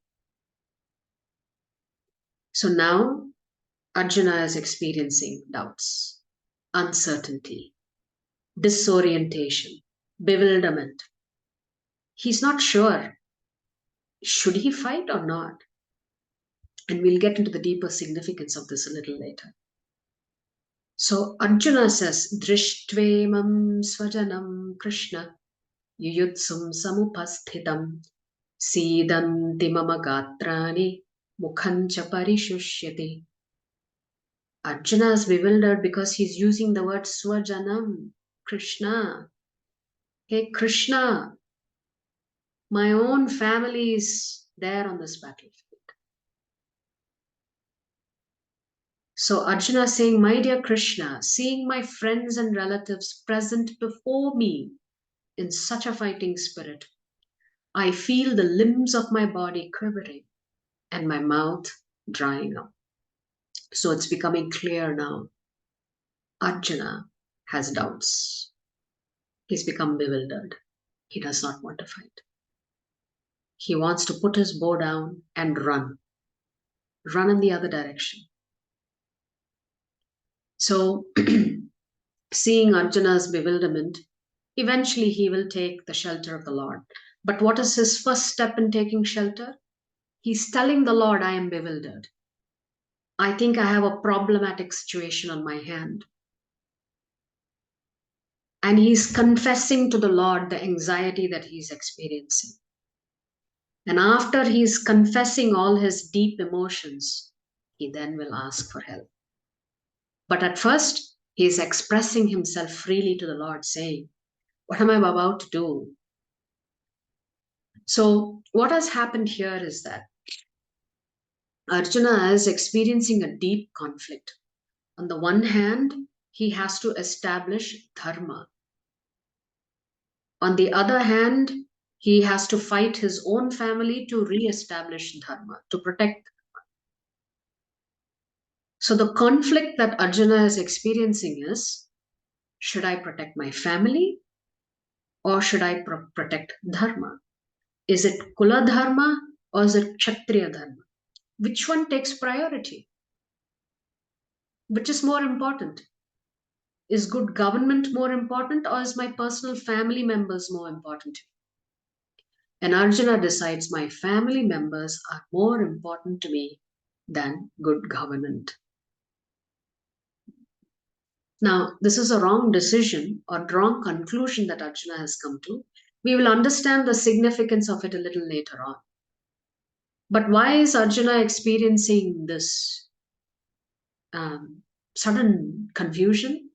A: So now Arjuna is experiencing doubts, uncertainty, disorientation, bewilderment. He's not sure. Should he fight or not? And we'll get into the deeper significance of this a little later. So Arjuna says, Drishtvaimam swajanam Krishna yuyutsum samupasthitam sidanti mama gatrani mukhancha parishushyati. Arjuna is bewildered because he's using the word swajanam, Krishna. Hey Krishna, my own family is there on this battlefield. So Arjuna is saying, my dear Krishna, seeing my friends and relatives present before me in such a fighting spirit, I feel the limbs of my body quivering and my mouth drying up. So it's becoming clear now. Arjuna has doubts. He's become bewildered. He does not want to fight. He wants to put his bow down and run in the other direction. So seeing Arjuna's bewilderment, eventually he will take the shelter of the Lord. But what is his first step in taking shelter? He's telling the Lord, I am bewildered. I think I have a problematic situation on my hand. And he's confessing to the Lord the anxiety that he's experiencing. And after he's confessing all his deep emotions, he then will ask for help. But at first, he is expressing himself freely to the Lord, saying, what am I about to do? So what has happened here is that Arjuna is experiencing a deep conflict. On the one hand, he has to establish dharma. On the other hand, he has to fight his own family to re-establish dharma, to protect. So the conflict that Arjuna is experiencing is, should I protect my family or should I protect dharma? Is it Kula dharma or is it Kshatriya dharma? Which one takes priority? Which is more important? Is good government more important or is my personal family members more important? And Arjuna decides my family members are more important to me than good government. Now, this is a wrong decision or wrong conclusion that Arjuna has come to. We will understand the significance of it a little later on. But why is Arjuna experiencing this sudden confusion?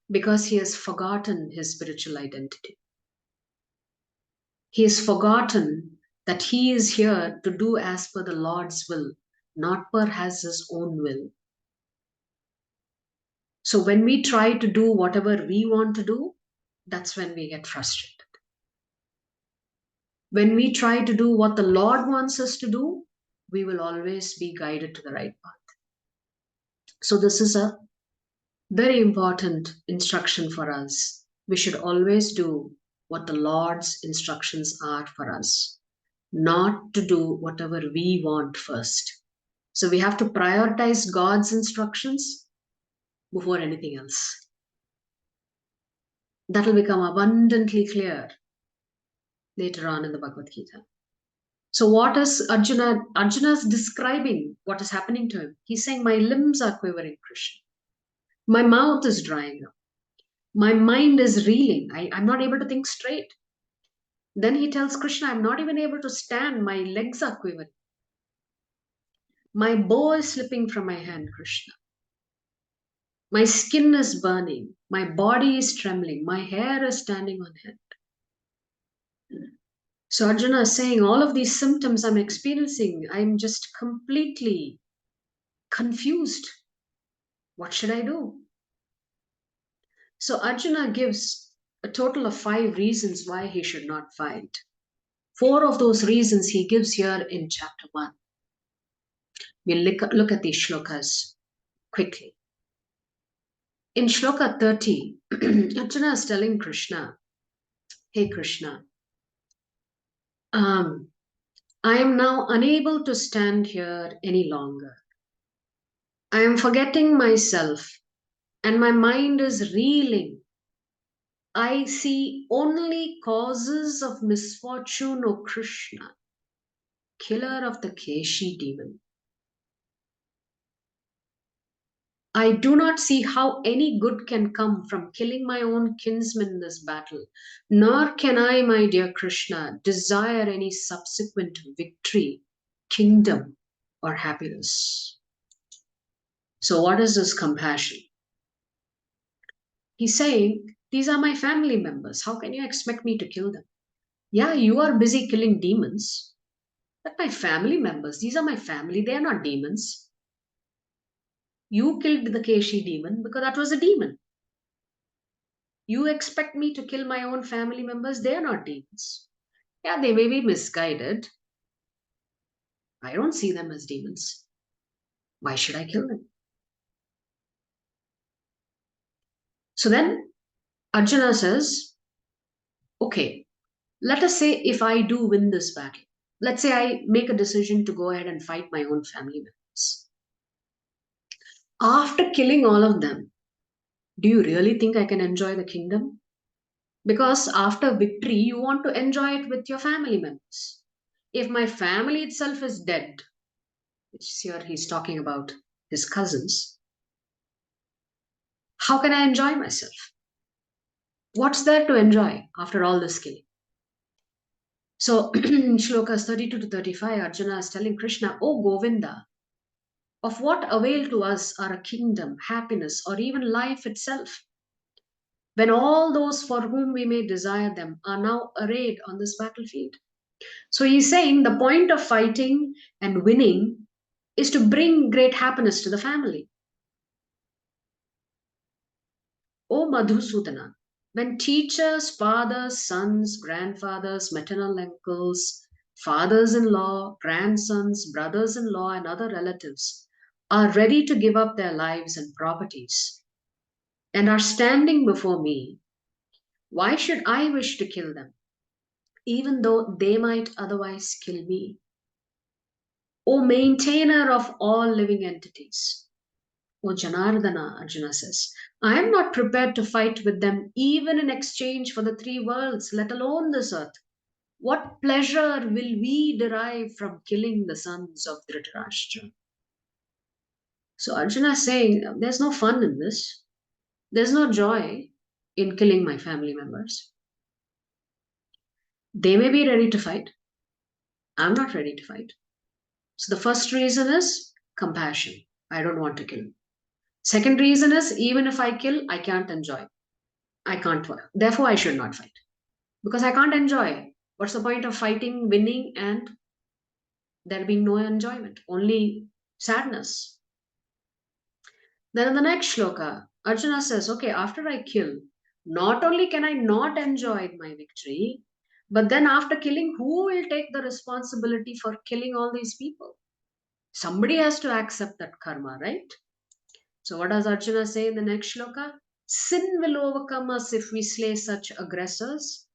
A: Because he has forgotten his spiritual identity. He has forgotten that he is here to do as per the Lord's will, not per his own will. So when we try to do whatever we want to do, that's when we get frustrated. When we try to do what the Lord wants us to do, we will always be guided to the right path. So this is a Very important instruction for us. We should always do what the Lord's instructions are for us, not to do whatever we want first. So we have to prioritize God's instructions before anything else. That will become abundantly clear later on in the Bhagavad Gita. So what is Arjuna? Arjuna is describing what is happening to him. He's saying, my limbs are quivering, Krishna. My mouth is drying up. My mind is reeling. I'm not able to think straight. Then he tells Krishna, I'm not even able to stand. My legs are quivering. My bow is slipping from my hand, Krishna. My skin is burning. My body is trembling. My hair is standing on end. So Arjuna is saying, all of these symptoms I'm experiencing, I'm just completely confused. What should I do? So Arjuna gives a total of 5 reasons why he should not fight. 4 of those reasons he gives here in chapter 1. We'll look at these shlokas quickly. In shloka 30, Arjuna is telling Krishna, hey Krishna, I am now unable to stand here any longer. I am forgetting myself and my mind is reeling. I see only causes of misfortune, O Krishna, killer of the Keshi demon. I do not see how any good can come from killing my own kinsmen in this battle, nor can I, my dear Krishna, desire any subsequent victory, kingdom, or happiness. So what is this compassion? He's saying, these are my family members. How can you expect me to kill them? Yeah, you are busy killing demons, but my family members, these are my family, they are not demons. You killed the Keshi demon because that was a demon. You expect me to kill my own family members? They are not demons. Yeah, they may be misguided. I don't see them as demons. Why should I kill them? So then Arjuna says, okay, let us say if I do win this battle, let's say I make a decision to go ahead and fight my own family members. After killing all of them, do you really think I can enjoy the kingdom? Because after victory, you want to enjoy it with your family members. If my family itself is dead, which here he's talking about his cousins, how can I enjoy myself? What's there to enjoy after all this killing? So, shlokas 32 to 35, Arjuna is telling Krishna, O Govinda, of what avail to us are a kingdom, happiness, or even life itself, when all those for whom we may desire them are now arrayed on this battlefield? So he's saying the point of fighting and winning is to bring great happiness to the family. O Madhusudana, when teachers, fathers, sons, grandfathers, maternal uncles, fathers-in-law, grandsons, brothers-in-law, and other relatives are ready to give up their lives and properties and are standing before me, why should I wish to kill them, even though they might otherwise kill me? O maintainer of all living entities, O Janardana, Arjuna says, I am not prepared to fight with them even in exchange for the 3 worlds, let alone this earth. What pleasure will we derive from killing the sons of Dhritarashtra? So Arjuna is saying, there's no fun in this. There's no joy in killing my family members. They may be ready to fight. I'm not ready to fight. So the first reason is compassion. I don't want to kill. Second reason is even if I kill, I can't enjoy. I can't work. Therefore, I should not fight. Because I can't enjoy. What's the point of fighting, winning, and there being no enjoyment? Only sadness. Then in the next shloka, Arjuna says, okay, after I kill, not only can I not enjoy my victory, but then after killing, who will take the responsibility for killing all these people? Somebody has to accept that karma, right? So what does Arjuna say in the next shloka? Sin will overcome us if we slay such aggressors.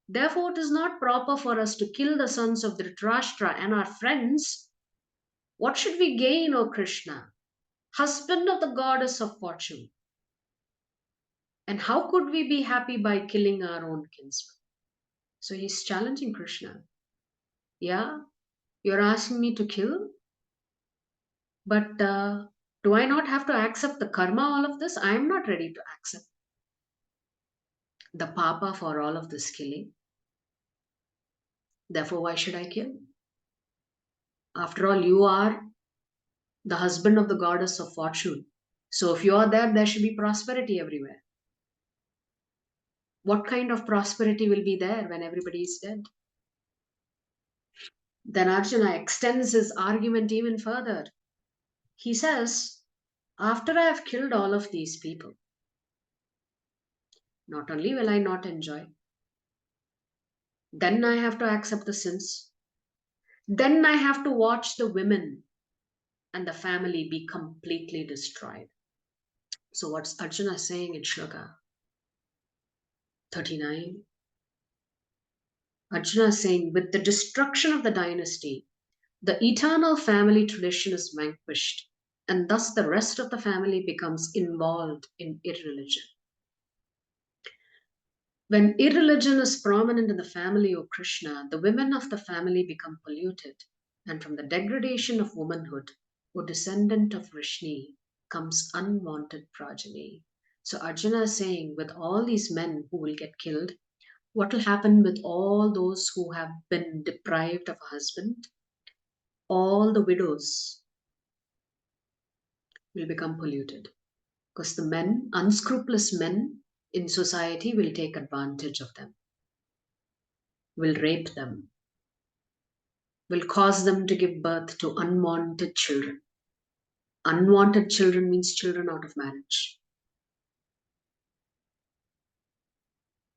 A: Therefore, it is not proper for us to kill the sons of Dhritarashtra and our friends. What should we gain, O Krishna, husband of the goddess of fortune? And how could we be happy by killing our own kinsman? So he's challenging Krishna. Yeah, you're asking me to kill, but do I not have to accept the karma, all of this? I am not ready to accept the papa for all of this killing. Therefore, why should I kill? After all, you are the husband of the goddess of fortune. So if you are there, there should be prosperity everywhere. What kind of prosperity will be there when everybody is dead? Then Arjuna extends his argument even further. He says, after I have killed all of these people, not only will I not enjoy, then I have to accept the sins. Then I have to watch the women and the family be completely destroyed. So what's Arjuna saying in Shloka 39? Arjuna is saying, with the destruction of the dynasty, the eternal family tradition is vanquished, and thus the rest of the family becomes involved in irreligion. When irreligion is prominent in the family of Krishna, the women of the family become polluted, and from the degradation of womanhood, O descendant of Vrishni, comes unwanted progeny. So Arjuna is saying, with all these men who will get killed, what will happen with all those who have been deprived of a husband? All the widows will become polluted because the men, unscrupulous men in society, will take advantage of them, will rape them, will cause them to give birth to unwanted children. Unwanted children means children out of marriage.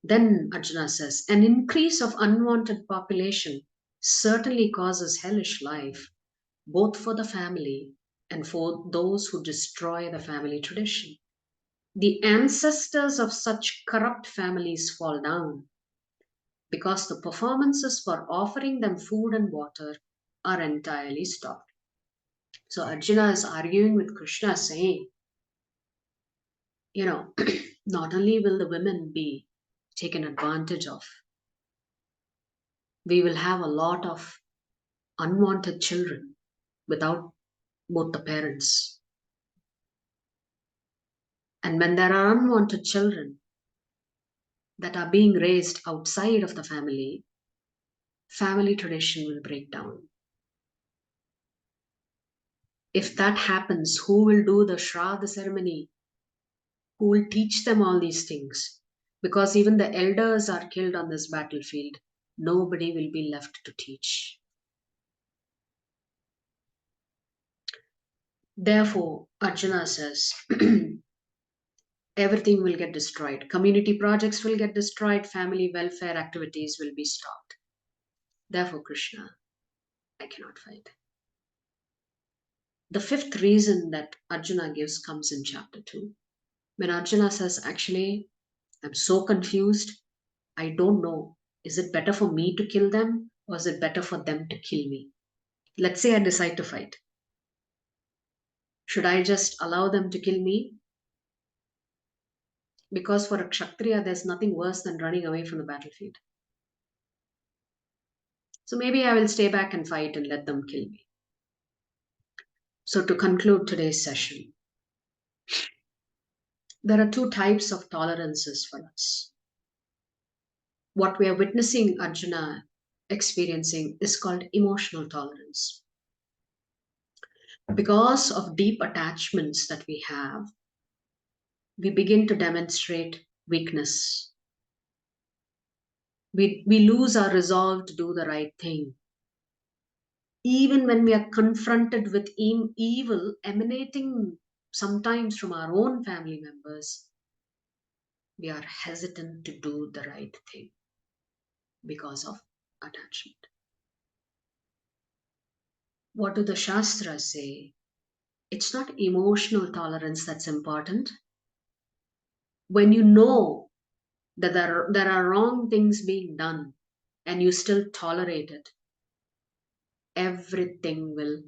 A: Then Arjuna says, an increase of unwanted population certainly causes hellish life, both for the family and for those who destroy the family tradition. The ancestors of such corrupt families fall down because the performances for offering them food and water are entirely stopped. So Arjuna is arguing with Krishna saying, not only will the women be taken advantage of, we will have a lot of unwanted children without both the parents. And when there are unwanted children that are being raised outside of the family, family tradition will break down. If that happens, who will do the Shraddha ceremony? Who will teach them all these things? Because even the elders are killed on this battlefield. Nobody will be left to teach. Therefore, Arjuna says, everything will get destroyed. Community projects will get destroyed. Family welfare activities will be stopped. Therefore, Krishna, I cannot fight. The fifth reason that Arjuna gives comes in chapter 2. When Arjuna says, actually, I'm so confused. I don't know. Is it better for me to kill them or is it better for them to kill me? Let's say I decide to fight. Should I just allow them to kill me? Because for a Kshatriya, there's nothing worse than running away from the battlefield. So maybe I will stay back and fight and let them kill me. So to conclude today's session, there are two types of tolerances for us. What we are witnessing Arjuna experiencing is called emotional tolerance. Because of deep attachments that we have, we begin to demonstrate weakness. We lose our resolve to do the right thing. Even when we are confronted with evil emanating sometimes from our own family members, we are hesitant to do the right thing because of attachment. What do the Shastras say? It's not emotional tolerance that's important. When you know that there are wrong things being done and you still tolerate it, everything will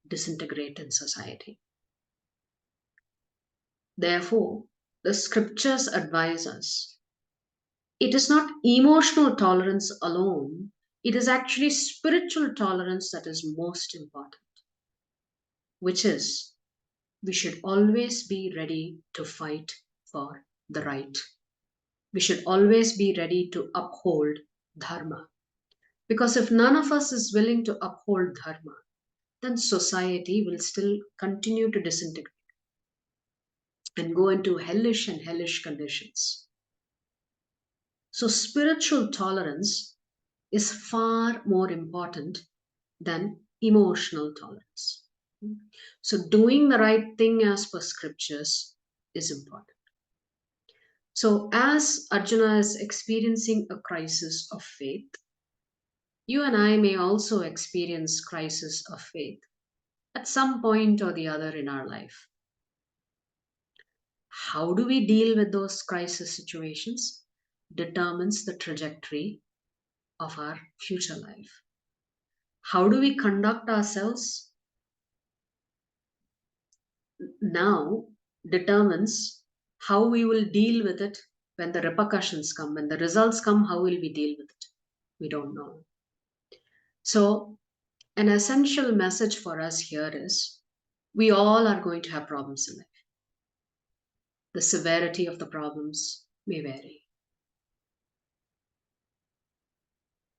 A: disintegrate in society. Therefore, the scriptures advise us it is not emotional tolerance alone, it is actually spiritual tolerance that is most important, which is we should always be ready to fight for the right. We should always be ready to uphold dharma. Because if none of us is willing to uphold dharma, then society will still continue to disintegrate and go into hellish conditions. So spiritual tolerance is far more important than emotional tolerance. So doing the right thing as per scriptures is important. So as Arjuna is experiencing a crisis of faith, you and I may also experience crisis of faith at some point or the other in our life. How do we deal with those crisis situations determines the trajectory of our future life. How do we conduct ourselves now determines how we will deal with it when the repercussions come, when the results come, how will we deal with it? We don't know. So, an essential message for us here is we all are going to have problems in life. The severity of the problems may vary.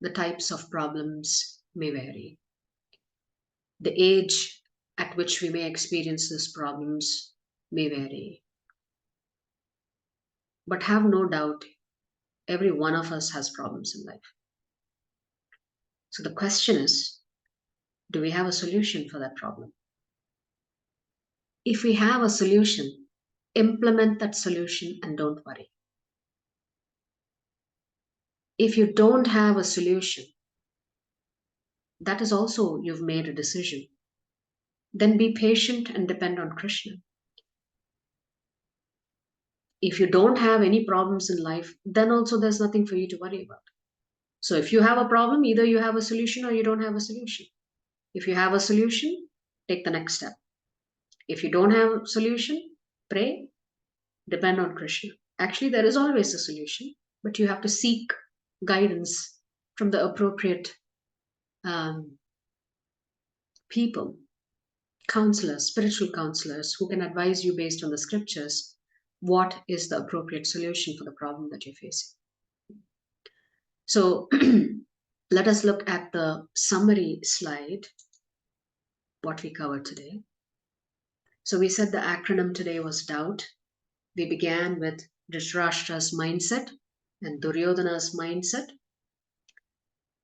A: The types of problems may vary. The age at which we may experience these problems may vary. But have no doubt, every one of us has problems in life. So the question is, do we have a solution for that problem? If we have a solution, implement that solution and don't worry. If you don't have a solution, that is also you've made a decision. Then be patient and depend on Krishna. If you don't have any problems in life, then also there's nothing for you to worry about. So if you have a problem, either you have a solution or you don't have a solution. If you have a solution, take the next step. If you don't have a solution, pray, depend on Krishna. Actually, there is always a solution, but you have to seek guidance from the appropriate people, counselors, spiritual counselors who can advise you based on the scriptures what is the appropriate solution for the problem that you're facing. So let us look at the summary slide, what we covered today. So we said the acronym today was doubt. We began with Dhritarashtra's mindset and Duryodhana's mindset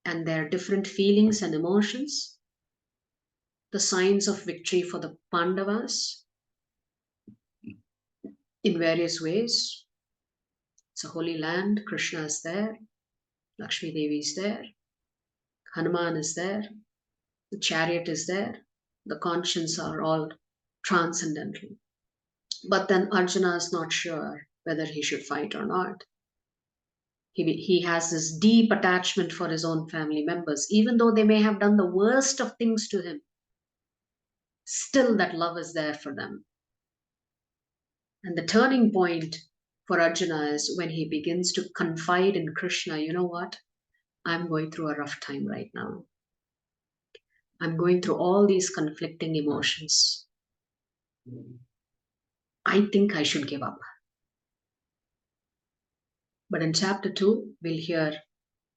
A: and their different feelings and emotions, the signs of victory for the Pandavas in various ways. It's a holy land, Krishna is there, Lakshmi Devi is there, Hanuman is there, the chariot is there, the conscience are all transcendental. But then Arjuna is not sure whether he should fight or not. He has this deep attachment for his own family members, even though they may have done the worst of things to him. Still, that love is there for them. And the turning point for Arjuna is when he begins to confide in Krishna, you know what? I'm going through a rough time right now. I'm going through all these conflicting emotions. I think I should give up. But in chapter 2, we'll hear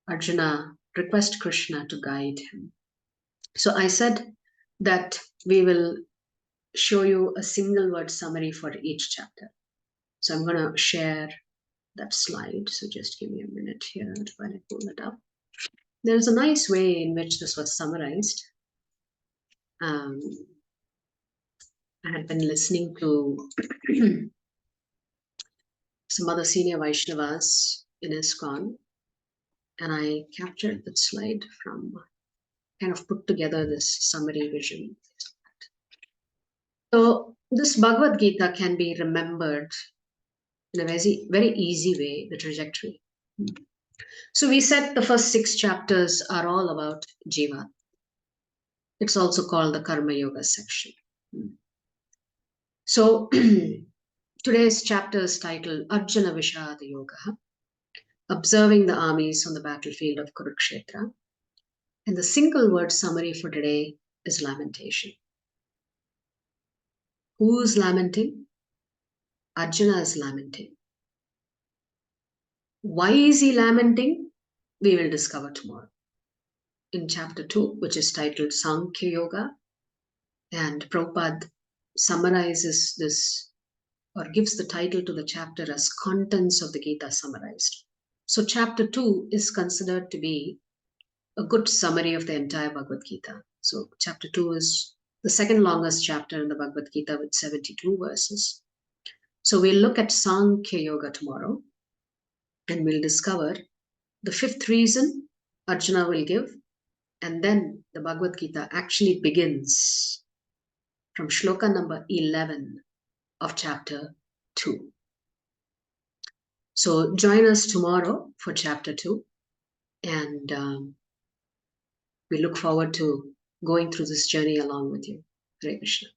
A: Arjuna request Krishna to guide him. So I said that we will show you a single word summary for each chapter. So I'm going to share that slide. So just give me a minute here while I pull it up. There's a nice way in which this was summarized. I had been listening to some other senior Vaishnavas in ISKCON, and I captured that slide from kind of put together this summary vision. So this Bhagavad Gita can be remembered in a very, very easy way, the trajectory. So we said the first 6 chapters are all about Jiva. It's also called the Karma Yoga section. So today's chapter is titled Arjuna Vishada Yoga, observing the armies on the battlefield of Kurukshetra. And the single word summary for today is lamentation. Who's lamenting? Arjuna is lamenting. Why is he lamenting? We will discover tomorrow. In chapter 2, which is titled Sankhya Yoga, and Prabhupada summarizes this or gives the title to the chapter as Contents of the Gita Summarized. So chapter 2 is considered to be a good summary of the entire Bhagavad Gita. So chapter 2 is the second longest chapter in the Bhagavad Gita with 72 verses. So we'll look at Sankhya Yoga tomorrow, and we'll discover the 5th reason Arjuna will give, and then the Bhagavad Gita actually begins from Sloka number 11 of chapter 2. So join us tomorrow for chapter 2, and we look forward to going through this journey along with you. Hare Krishna.